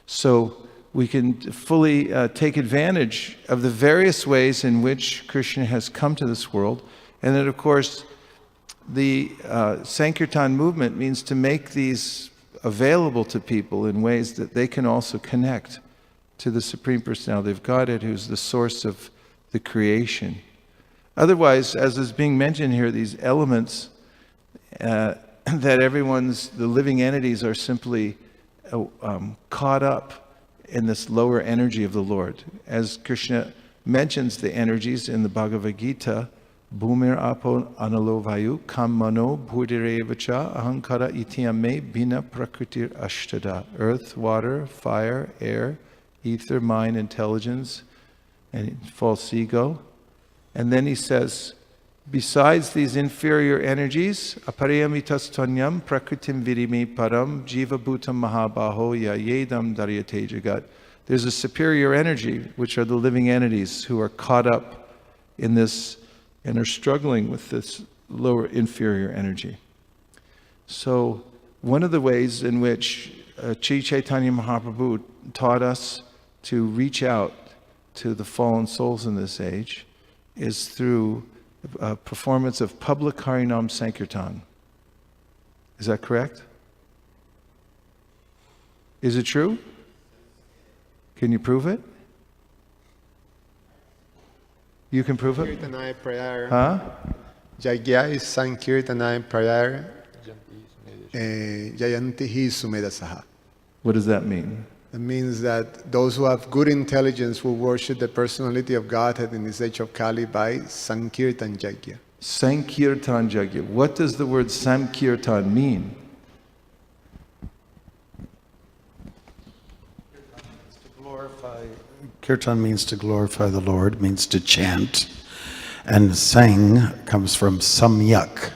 Speaker 1: So we can fully take advantage of the various ways in which Krishna has come to this world. And then, of course, the Sankirtan movement means to make these available to people in ways that they can also connect to the Supreme Personality of Godhead, who's the source of the creation. Otherwise, as is being mentioned here, these elements that the living entities are simply caught up in this lower energy of the Lord. As Krishna mentions the energies in the Bhagavad-Gita, Bhumir apo analo vayu kam mano bhudirevacha ahankara ityame bina prakritir ashtada. Earth, water, fire, air, ether, mind, intelligence, and false ego. And then he says, besides these inferior energies, aparayamitastvanyam prakritim virimi param jiva bhutam mahabaho yayedam daryate jagat. There's a superior energy, which are the living entities who are caught up in this and are struggling with this lower inferior energy. So one of the ways in which Sri Chaitanya Mahaprabhu taught us to reach out to the fallen souls in this age is through performance of public Harinam Sankirtan. Is that correct? Is it true? Can you prove it? You can prove it?
Speaker 7: Sankirtanaya prayer.
Speaker 1: Huh?
Speaker 7: Jagya is Sankirtanaya prayer. Jayantihi Sumedasaha.
Speaker 1: What does that mean?
Speaker 7: It means that those who have good intelligence will worship the personality of Godhead in this age of Kali by Sankirtan Jagya.
Speaker 1: Sankirtan Jagya. What does the word Sankirtan mean?
Speaker 10: Kirtan means to glorify the Lord, means to chant. And sang comes from samyak,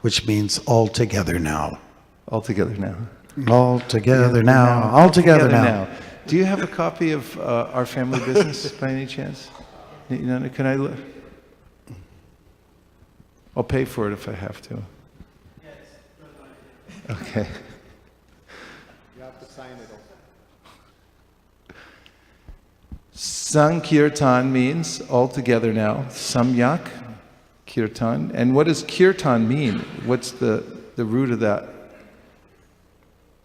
Speaker 10: which means all together now.
Speaker 1: All together now.
Speaker 10: All together now. All together now.
Speaker 1: Do you have a copy of Our Family Business by any chance? Can I look? I'll pay for it if I have to. Okay.
Speaker 7: You have to sign it also.
Speaker 1: Sankirtan means all together now. Samyak, kirtan. And what does kirtan mean? What's the root of that?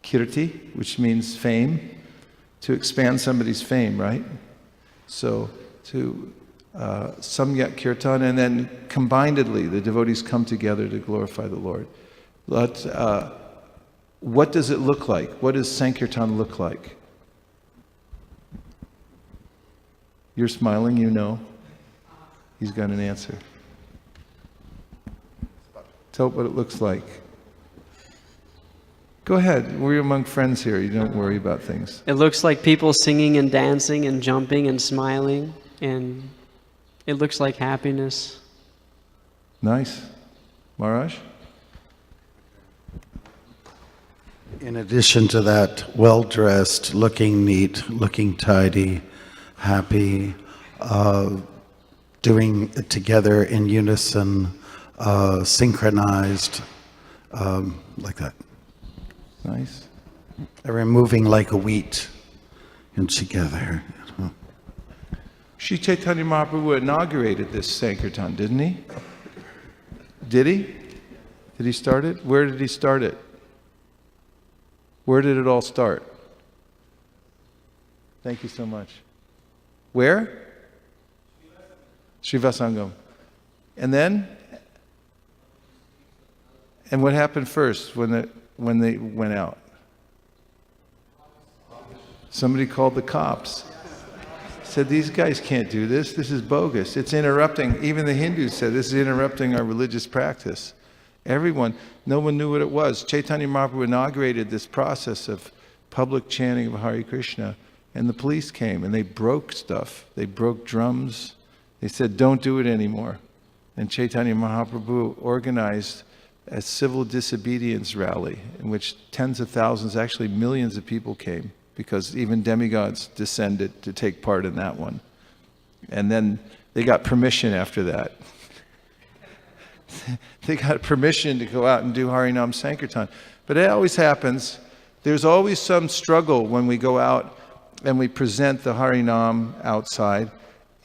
Speaker 1: Kirti, which means fame. To expand somebody's fame, right? So to Samyak Kirtan, and then combinedly the devotees come together to glorify the Lord. What does it look like? What does Sankirtan look like? You're smiling, you know. He's got an answer. Tell what it looks like. Go ahead. We're among friends here. You don't worry about things.
Speaker 3: It looks like people singing and dancing and jumping and smiling, and it looks like happiness.
Speaker 1: Nice. Maharaj?
Speaker 10: In addition to that, well-dressed, looking neat, looking tidy, happy, doing it together in unison, synchronized, like that.
Speaker 1: Nice.
Speaker 10: They're moving like a wheat and together.
Speaker 1: Sri Chaitanya Mahaprabhu inaugurated this Sankirtan, didn't he? Did he? Did he start it? Where did he start it? Where did it all start? Thank you so much. Where? Srivasangam. And then? And what happened first when they went out? Somebody called the cops. Said, these guys can't do this. This is bogus. It's interrupting. Even the Hindus said, this is interrupting our religious practice. Everyone, no one knew what it was. Chaitanya Mahaprabhu inaugurated this process of public chanting of Hare Krishna, and the police came and they broke stuff. They broke drums. They said, don't do it anymore. And Chaitanya Mahaprabhu organized a civil disobedience rally in which tens of thousands, actually millions of people came, because even demigods descended to take part in that one. And then they got permission after that. They got permission to go out and do Harinam Sankirtan. But it always happens. There's always some struggle when we go out and we present the Harinam outside.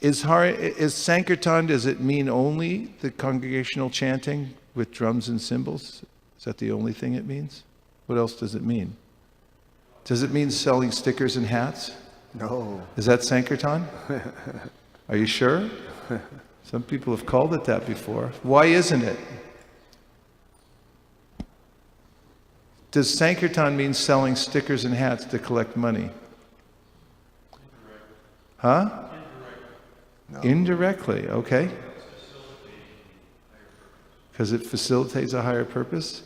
Speaker 1: Is Sankirtan, does it mean only the congregational chanting with drums and cymbals? Is that the only thing it means? What else does it mean? Does it mean selling stickers and hats?
Speaker 7: No.
Speaker 1: Is that Sankirtan? Are you sure? Some people have called it that before. Why isn't it? Does Sankirtan mean selling stickers and hats to collect money? Huh? No. Indirectly, okay. Because it facilitates a higher purpose?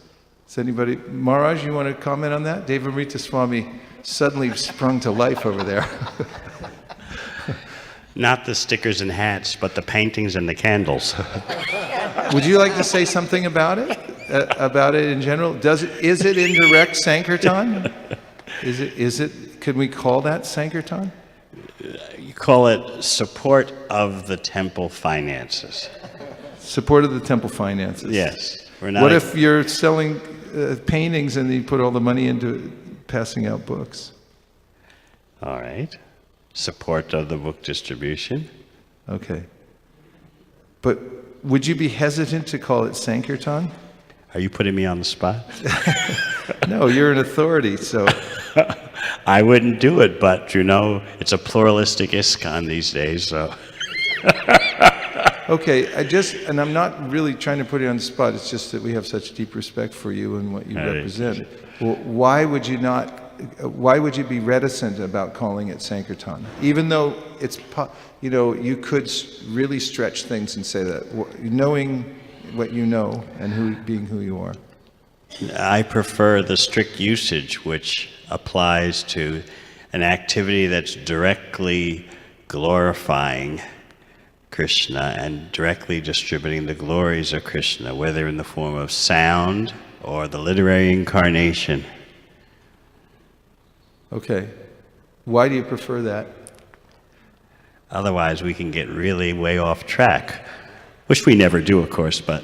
Speaker 1: Does anybody, Maharaj, you want to comment on that? Devamrita Swami suddenly sprung to life over there.
Speaker 15: Not the stickers and hats, but the paintings and the candles.
Speaker 1: Would you like to say something about it? About it in general? Is it indirect Sankirtan? Is it, can we call that Sankirtan?
Speaker 15: You call it support of the temple finances.
Speaker 1: Support of the temple finances.
Speaker 15: Yes. We're not
Speaker 1: what if you're selling paintings and you put all the money into passing out books?
Speaker 15: All right. Support of the book distribution.
Speaker 1: Okay. But would you be hesitant to call it Sankirtan?
Speaker 15: Are you putting me on the spot?
Speaker 1: No, you're an authority, so.
Speaker 15: I wouldn't do it, but you know, it's a pluralistic ISKCON these days, so.
Speaker 1: Okay, and I'm not really trying to put you on the spot, it's just that we have such deep respect for you and what you represent. Well, why would you be reticent about calling it Sankirtan? Even though it's, you could really stretch things and say that, knowing what you know and being who you are.
Speaker 15: I prefer the strict usage which applies to an activity that's directly glorifying Krishna and directly distributing the glories of Krishna, whether in the form of sound or the literary incarnation.
Speaker 1: Okay. Why do you prefer that?
Speaker 15: Otherwise, we can get really way off track. Which we never do, of course, but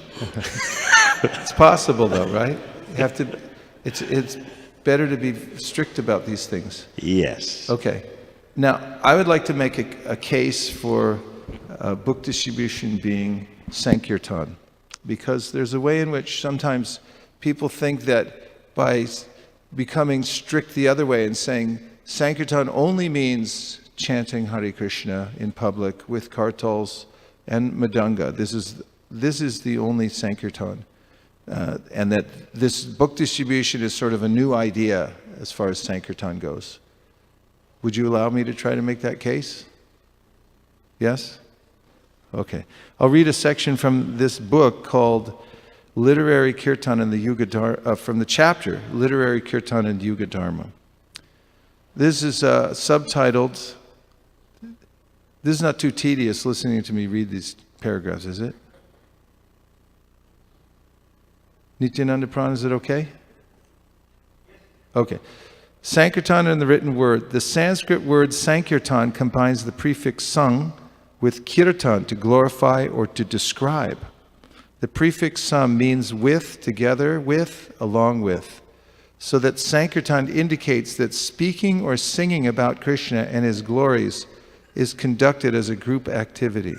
Speaker 1: It's possible, though, right? You have to. It's better to be strict about these things.
Speaker 15: yes.
Speaker 1: Okay. Now, I would like to make a case for book distribution being Sankirtan, because there's a way in which sometimes people think that by becoming strict the other way and saying Sankirtan only means chanting Hare Krishna in public with kartals and madanga. This is the only Sankirtan. And that this book distribution is sort of a new idea as far as Sankirtan goes. Would you allow me to try to make that case? Yes? Okay. I'll read a section from this book called Literary Kirtan in the Yuga Dharma, from the chapter Literary Kirtan in Yuga Dharma. This is subtitled. This is not too tedious listening to me read these paragraphs, is it? Nityananda Pran, is it okay? Okay. Sankirtan in the written word. The Sanskrit word Sankirtan combines the prefix sang with kirtan to glorify or to describe. The prefix sam means with, together with, along with. So that Sankirtan indicates that speaking or singing about Krishna and his glories is conducted as a group activity.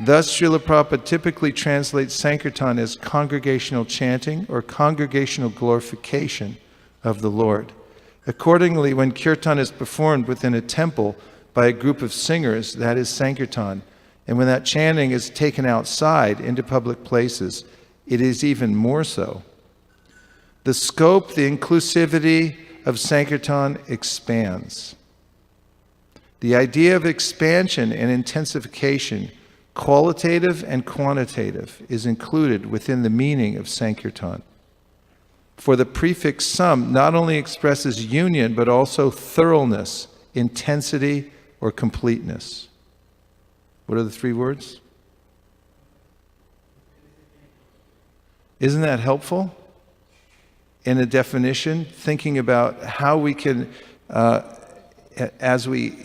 Speaker 1: Thus, Srila Prabhupada typically translates Sankirtan as congregational chanting or congregational glorification of the Lord. Accordingly, when kirtan is performed within a temple by a group of singers, that is Sankirtan. And when that chanting is taken outside into public places, it is even more so. The scope, the inclusivity of Sankirtan expands. The idea of expansion and intensification, qualitative and quantitative, is included within the meaning of Sankirtan. For the prefix sam not only expresses union, but also thoroughness, intensity, or completeness. What are the three words? Isn't that helpful in a definition? Thinking about how we can, as we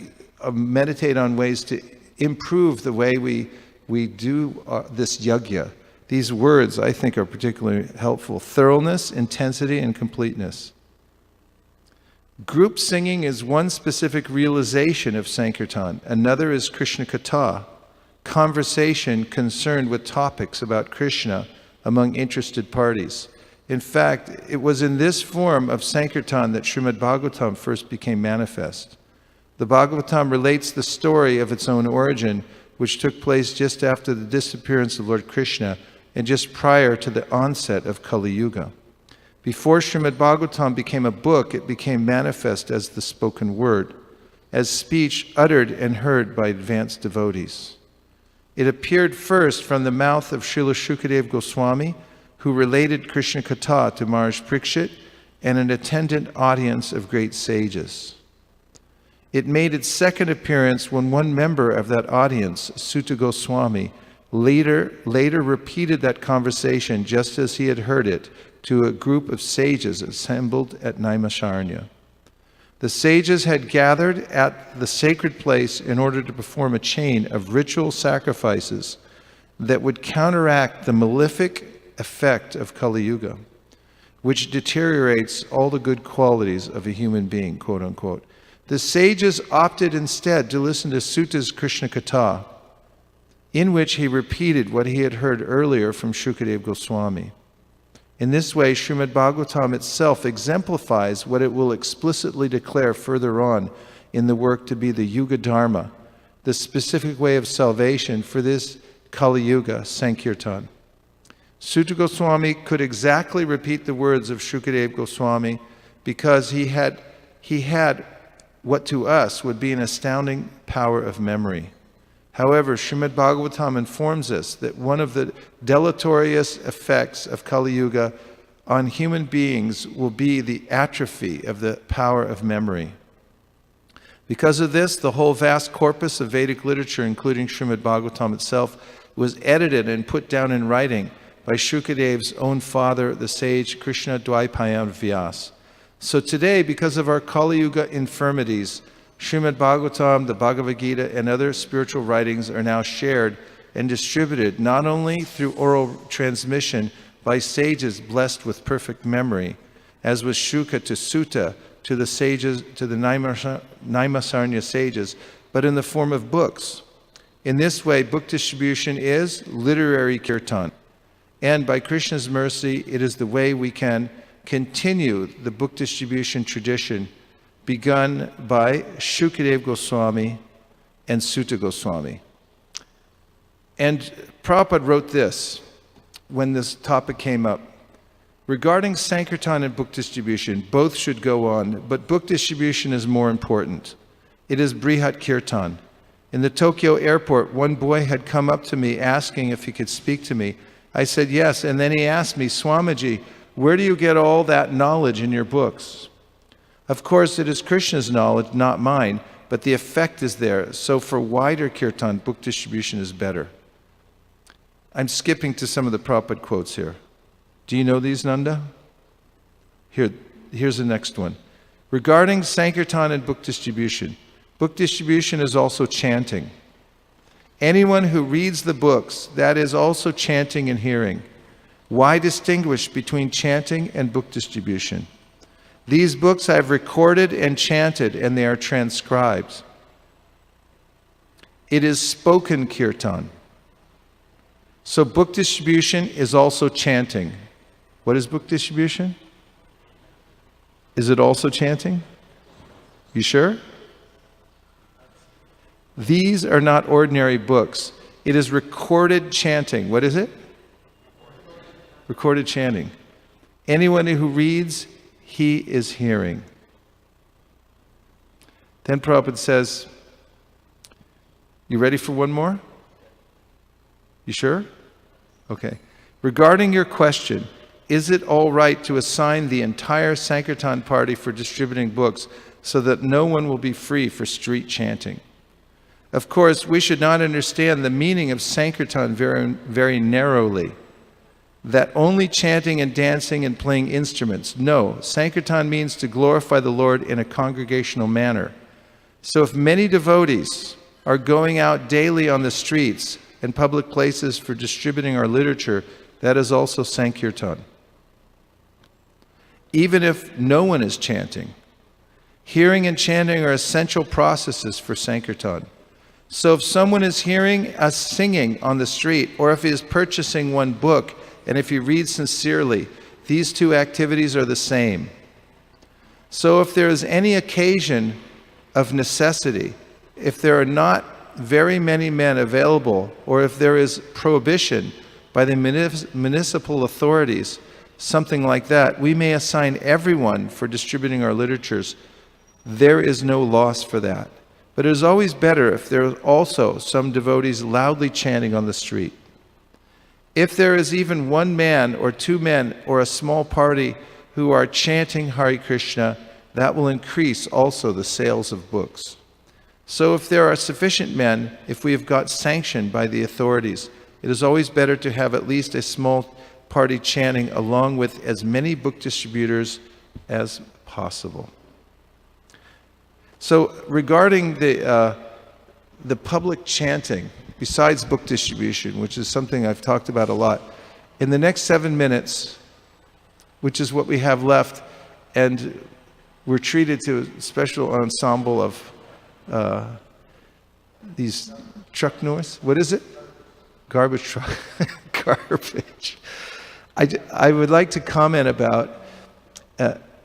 Speaker 1: meditate on ways to improve the way we do this yajna. These words, I think, are particularly helpful. Thoroughness, intensity, and completeness. Group singing is one specific realization of Sankirtan. Another is Krishna Katha, conversation concerned with topics about Krishna among interested parties. In fact, it was in this form of Sankirtan that Srimad Bhagavatam first became manifest. The Bhagavatam relates the story of its own origin, which took place just after the disappearance of Lord Krishna and just prior to the onset of Kali Yuga. Before Srimad Bhagavatam became a book, it became manifest as the spoken word, as speech uttered and heard by advanced devotees. It appeared first from the mouth of Srila Shukadeva Goswami, who related Krishna Katha to Maharaj Parikshit and an attendant audience of great sages. It made its second appearance when one member of that audience, Sutta Goswami, later repeated that conversation just as he had heard it to a group of sages assembled at Naimisharanya. The sages had gathered at the sacred place in order to perform a chain of ritual sacrifices that would counteract the malefic effect of Kali Yuga, which deteriorates all the good qualities of a human being, quote unquote. The sages opted instead to listen to Sutta's Krishna Katha, in which he repeated what he had heard earlier from Shukadeva Goswami. In this way, Srimad Bhagavatam itself exemplifies what it will explicitly declare further on in the work to be the Yuga Dharma, the specific way of salvation for this Kali Yuga, Sankirtan. Sutta Goswami could exactly repeat the words of Shukadeva Goswami because he had what to us would be an astounding power of memory. However, Srimad Bhagavatam informs us that one of the deleterious effects of Kali Yuga on human beings will be the atrophy of the power of memory. Because of this, the whole vast corpus of Vedic literature, including Srimad Bhagavatam itself, was edited and put down in writing by Shukadeva's own father, the sage Krishna Dwaipayam Vyas. So today, because of our Kali Yuga infirmities, Srimad Bhagavatam, the Bhagavad-Gita, and other spiritual writings are now shared and distributed not only through oral transmission by sages blessed with perfect memory, as was Shuka to Sutta, to the sages, to the Naimasarnya sages, but in the form of books. In this way, book distribution is literary kirtan. And by Krishna's mercy, it is the way we can continue the book distribution tradition begun by Shukadev Goswami and Sutta Goswami. And Prabhupada wrote this when this topic came up. Regarding Sankirtan and book distribution, both should go on, but book distribution is more important. It is Brihat Kirtan. In the Tokyo airport, one boy had come up to me asking if he could speak to me. I said yes, and then he asked me, Swamiji, where do you get all that knowledge in your books? Of course, it is Krishna's knowledge, not mine, but the effect is there. So for wider kirtan, book distribution is better. I'm skipping to some of the Prabhupada quotes here. Do you know these, Nanda? Here's the next one. Regarding Sankirtan and book distribution is also chanting. Anyone who reads the books, that is also chanting and hearing. Why distinguish between chanting and book distribution? These books I have recorded and chanted, and they are transcribed. It is spoken kirtan. So book distribution is also chanting. What is book distribution? Is it also chanting? You sure? These are not ordinary books. It is recorded chanting. What is it? Recorded chanting. Anyone who reads, he is hearing. Then Prabhupada says, you ready for one more? You sure? Okay. Regarding your question, is it all right to assign the entire Sankirtan party for distributing books so that no one will be free for street chanting? Of course, we should not understand the meaning of Sankirtan very, very narrowly, that only chanting and dancing and playing instruments. No, Sankirtan means to glorify the Lord in a congregational manner. So if many devotees are going out daily on the streets and public places for distributing our literature, that is also Sankirtan. Even if no one is chanting, hearing and chanting are essential processes for Sankirtan. So if someone is hearing us singing on the street, or if he is purchasing one book, and if he reads sincerely, these two activities are the same. So if there is any occasion of necessity, if there are not very many men available, or if there is prohibition by the municipal authorities, something like that, we may assign everyone for distributing our literatures. There is no loss for that. But it is always better if there are also some devotees loudly chanting on the street. If there is even one man or two men or a small party who are chanting Hare Krishna, that will increase also the sales of books. So if there are sufficient men, if we have got sanction by the authorities, it is always better to have at least a small party chanting along with as many book distributors as possible. So regarding the public chanting, besides book distribution, which is something I've talked about a lot, in the next 7 minutes, which is what we have left, and we're treated to a special ensemble of these truck noise. What is it? Garbage truck. Garbage. I would like to comment about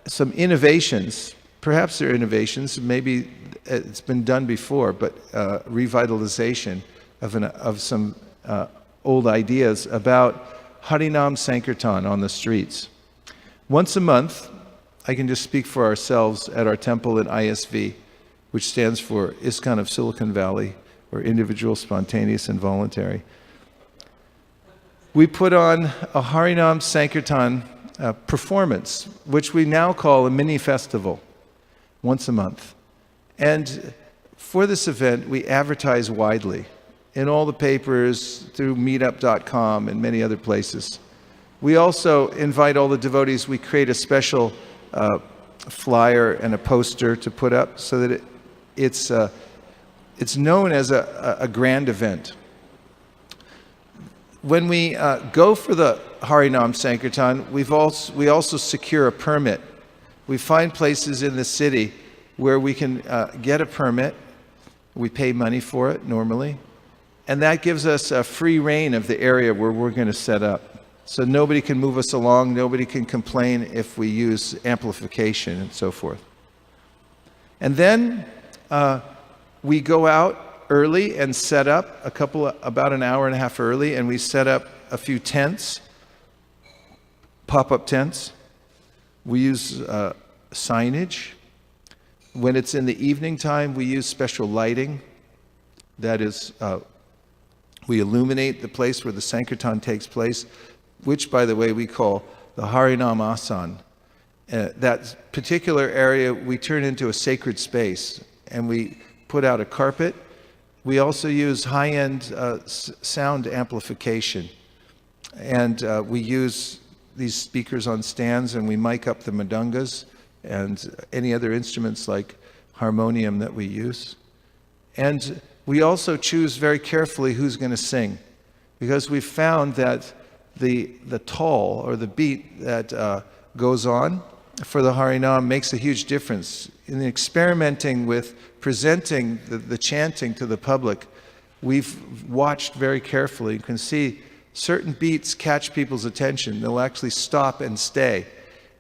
Speaker 1: some innovations. Perhaps they're innovations, maybe it's been done before, but revitalization of some old ideas about Harinam Sankirtan on the streets. Once a month, I can just speak for ourselves at our temple in ISV, which stands for ISKCON of Silicon Valley, or Individual, Spontaneous, and Voluntary. We put on a Harinam Sankirtan performance, which we now call a mini festival, once a month. And for this event, we advertise widely in all the papers, through meetup.com and many other places. We also invite all the devotees. We create a special flyer and a poster to put up so that it's known as a grand event. when we go for the Harinam Sankirtan, we also secure a permit. We find places in the city where we can get a permit. We pay money for it normally. And that gives us a free reign of the area where we're going to set up. So nobody can move us along, nobody can complain if we use amplification and so forth. And then we go out early and set up about an hour and a half early, and we set up a few tents, pop-up tents. We use signage. When it's in the evening time, we use special lighting. That is, we illuminate the place where the Sankirtan takes place, which, by the way, we call the Harinam Asan. That particular area we turn into a sacred space, and we put out a carpet. We also use high-end sound amplification, and we use these speakers on stands, and we mic up the mridungas and any other instruments like harmonium that we use. And we also choose very carefully who's going to sing, because we've found that the taal, or the beat that goes on for the Harinam, makes a huge difference. In experimenting with presenting the chanting to the public, we've watched very carefully. You can see certain beats catch people's attention. They'll actually stop and stay.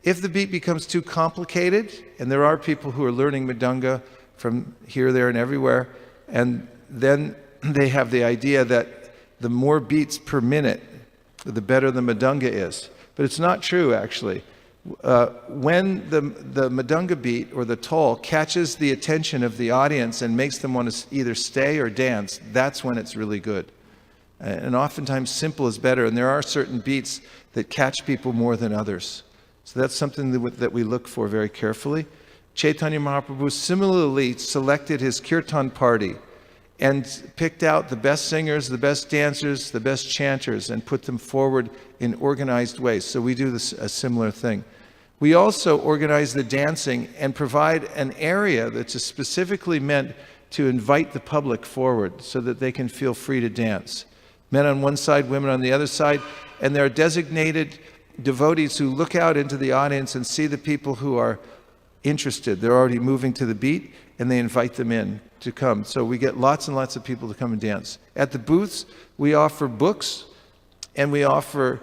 Speaker 1: If the beat becomes too complicated, and there are people who are learning mridanga from here, there, and everywhere, and then they have the idea that the more beats per minute, the better the mridanga is. But it's not true, actually. When the mridanga beat or the taal catches the attention of the audience and makes them want to either stay or dance, that's when it's really good. And oftentimes simple is better, and there are certain beats that catch people more than others. So that's something that we look for very carefully. Chaitanya Mahaprabhu similarly selected his kirtan party and picked out the best singers, the best dancers, the best chanters, and put them forward in organized ways. So we do a similar thing. We also organize the dancing and provide an area that's specifically meant to invite the public forward so that they can feel free to dance. Men on one side, women on the other side, and there are designated devotees who look out into the audience and see the people who are interested. They're already moving to the beat, and they invite them in to come. So we get lots and lots of people to come and dance. At the booths, we offer books, and we offer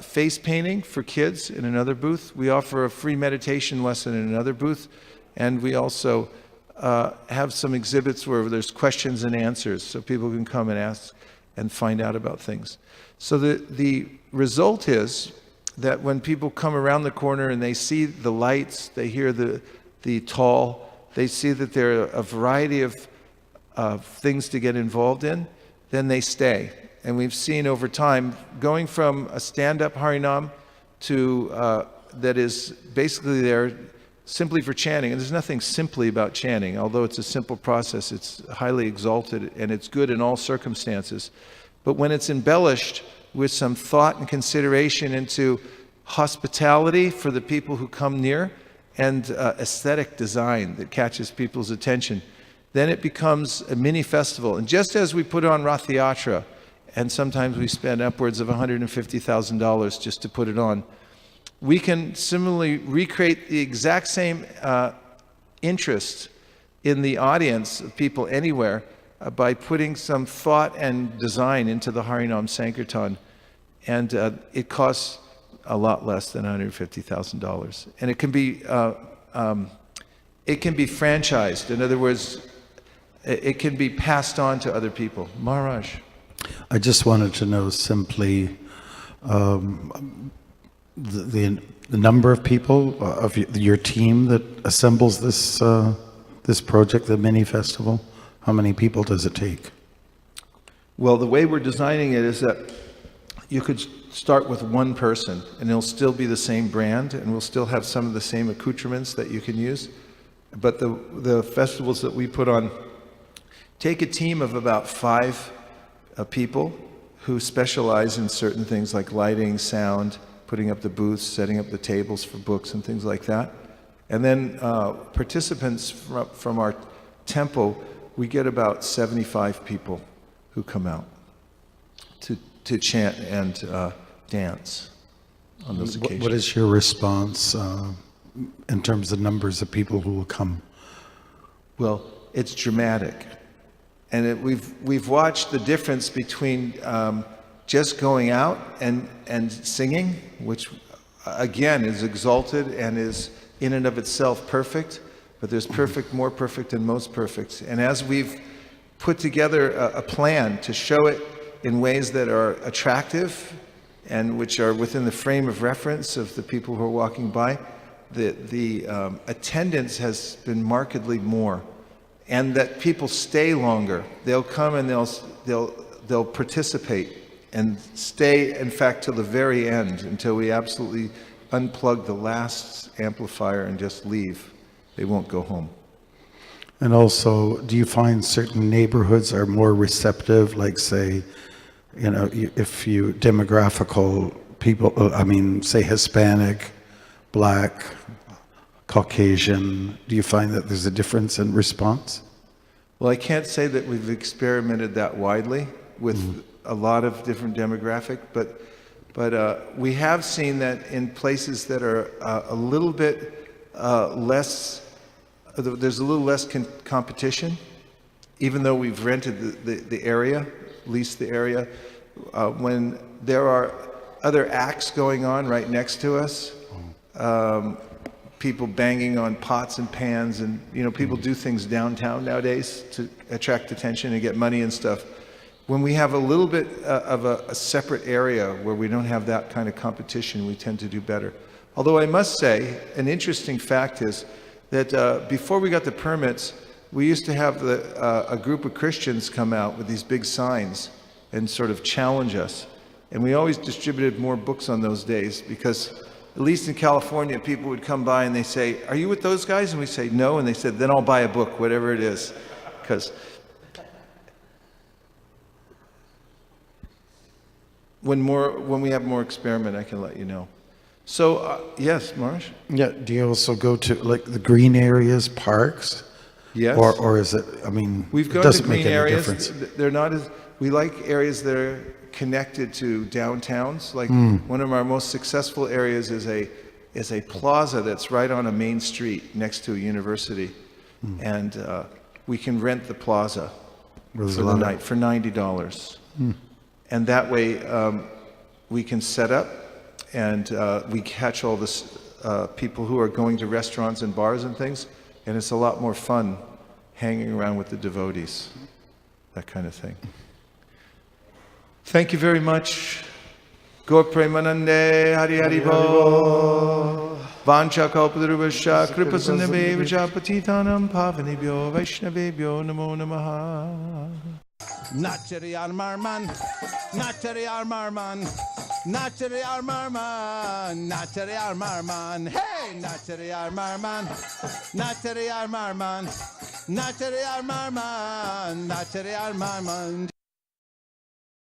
Speaker 1: face painting for kids in another booth. We offer a free meditation lesson in another booth, and we also have some exhibits where there's questions and answers, so people can come and ask and find out about things. So the result is that when people come around the corner and they see the lights, they hear the taal, they see that there are a variety of things to get involved in, then they stay. And we've seen over time, going from a stand-up Harinam to that is basically there simply for chanting. And there's nothing simply about chanting. Although it's a simple process, it's highly exalted and it's good in all circumstances. But when it's embellished with some thought and consideration into hospitality for the people who come near and aesthetic design that catches people's attention, then it becomes a mini festival. And just as we put on Rath Yatra, and sometimes we spend upwards of $150,000 just to put it on, we can similarly recreate the exact same interest in the audience of people anywhere by putting some thought and design into the Harinam Sankirtan. And it costs a lot less than $150,000. And it can be franchised. In other words, it can be passed on to other people. Maharaj.
Speaker 10: I just wanted to know simply the number of people of your team that assembles this project, the mini festival. How many people does it take?
Speaker 1: Well, the way we're designing it is that you could start with one person, and it'll still be the same brand, and we'll still have some of the same accoutrements that you can use. But the festivals that we put on take a team of about 5 people who specialize in certain things like lighting, sound, putting up the booths, setting up the tables for books and things like that. And then participants from our temple, we get about 75 people who come out to chant and dance on those occasions.
Speaker 10: What is your response in terms of numbers of people who will come?
Speaker 1: Well, it's dramatic. And we've watched the difference between just going out and singing, which again is exalted and is in and of itself perfect, but there's perfect, more perfect, and most perfect. And as we've put together a plan to show it in ways that are attractive and which are within the frame of reference of the people who are walking by, the attendance has been markedly more, and that people stay longer. They'll come and they'll participate and stay, in fact, till the very end, until we absolutely unplug the last amplifier and just leave. They won't go home.
Speaker 10: And also, do you find certain neighborhoods are more receptive, like say, if you demographical people, say Hispanic, Black, Caucasian, do you find that there's a difference in response?
Speaker 1: Well, I can't say that we've experimented that widely with a lot of different demographic, but we have seen that in places that are a little bit less, there's a little less competition, even though we've rented the area, leased the area, when there are other acts going on right next to us, people banging on pots and pans, and people do things downtown nowadays to attract attention and get money and stuff. When we have a little bit of a separate area where we don't have that kind of competition, we tend to do better. Although I must say, an interesting fact is that before we got the permits, we used to have a group of Christians come out with these big signs and sort of challenge us. And we always distributed more books on those days because, at least in California, people would come by and they say, "Are you with those guys?" And we say, "No." And they said, "Then I'll buy a book, whatever it is." Because when we have more experiment, I can let you know. So, yes, Marsh?
Speaker 10: Yeah, do you also go to like the green areas, parks?
Speaker 1: Yes.
Speaker 10: Or is it,
Speaker 1: We've
Speaker 10: it
Speaker 1: gone
Speaker 10: doesn't
Speaker 1: to
Speaker 10: make
Speaker 1: green
Speaker 10: any
Speaker 1: areas.
Speaker 10: difference?
Speaker 1: They're not as, we like areas that are connected to downtowns. Like one of our most successful areas is a plaza that's right on a main street next to a university. And we can rent the plaza for the night for $90. And that way we can set up and we catch all this people who are going to restaurants and bars and things, and it's a lot more fun hanging around with the devotees, that kind of thing. Thank you very much. Gaur Premanande Hari Hari Bo Vancha Kalpadarubhasya Kripasannabheva Patitanam Pavanibhyo Vaishnavebhyo Namo Namaha.
Speaker 16: Nachari Armarman, Nachari Armarman, Nachari Armarman, Nachari Armarman, hey, Nachari Armarman, Nachari Armarman, Nachari Armarman, Nachari Armarman.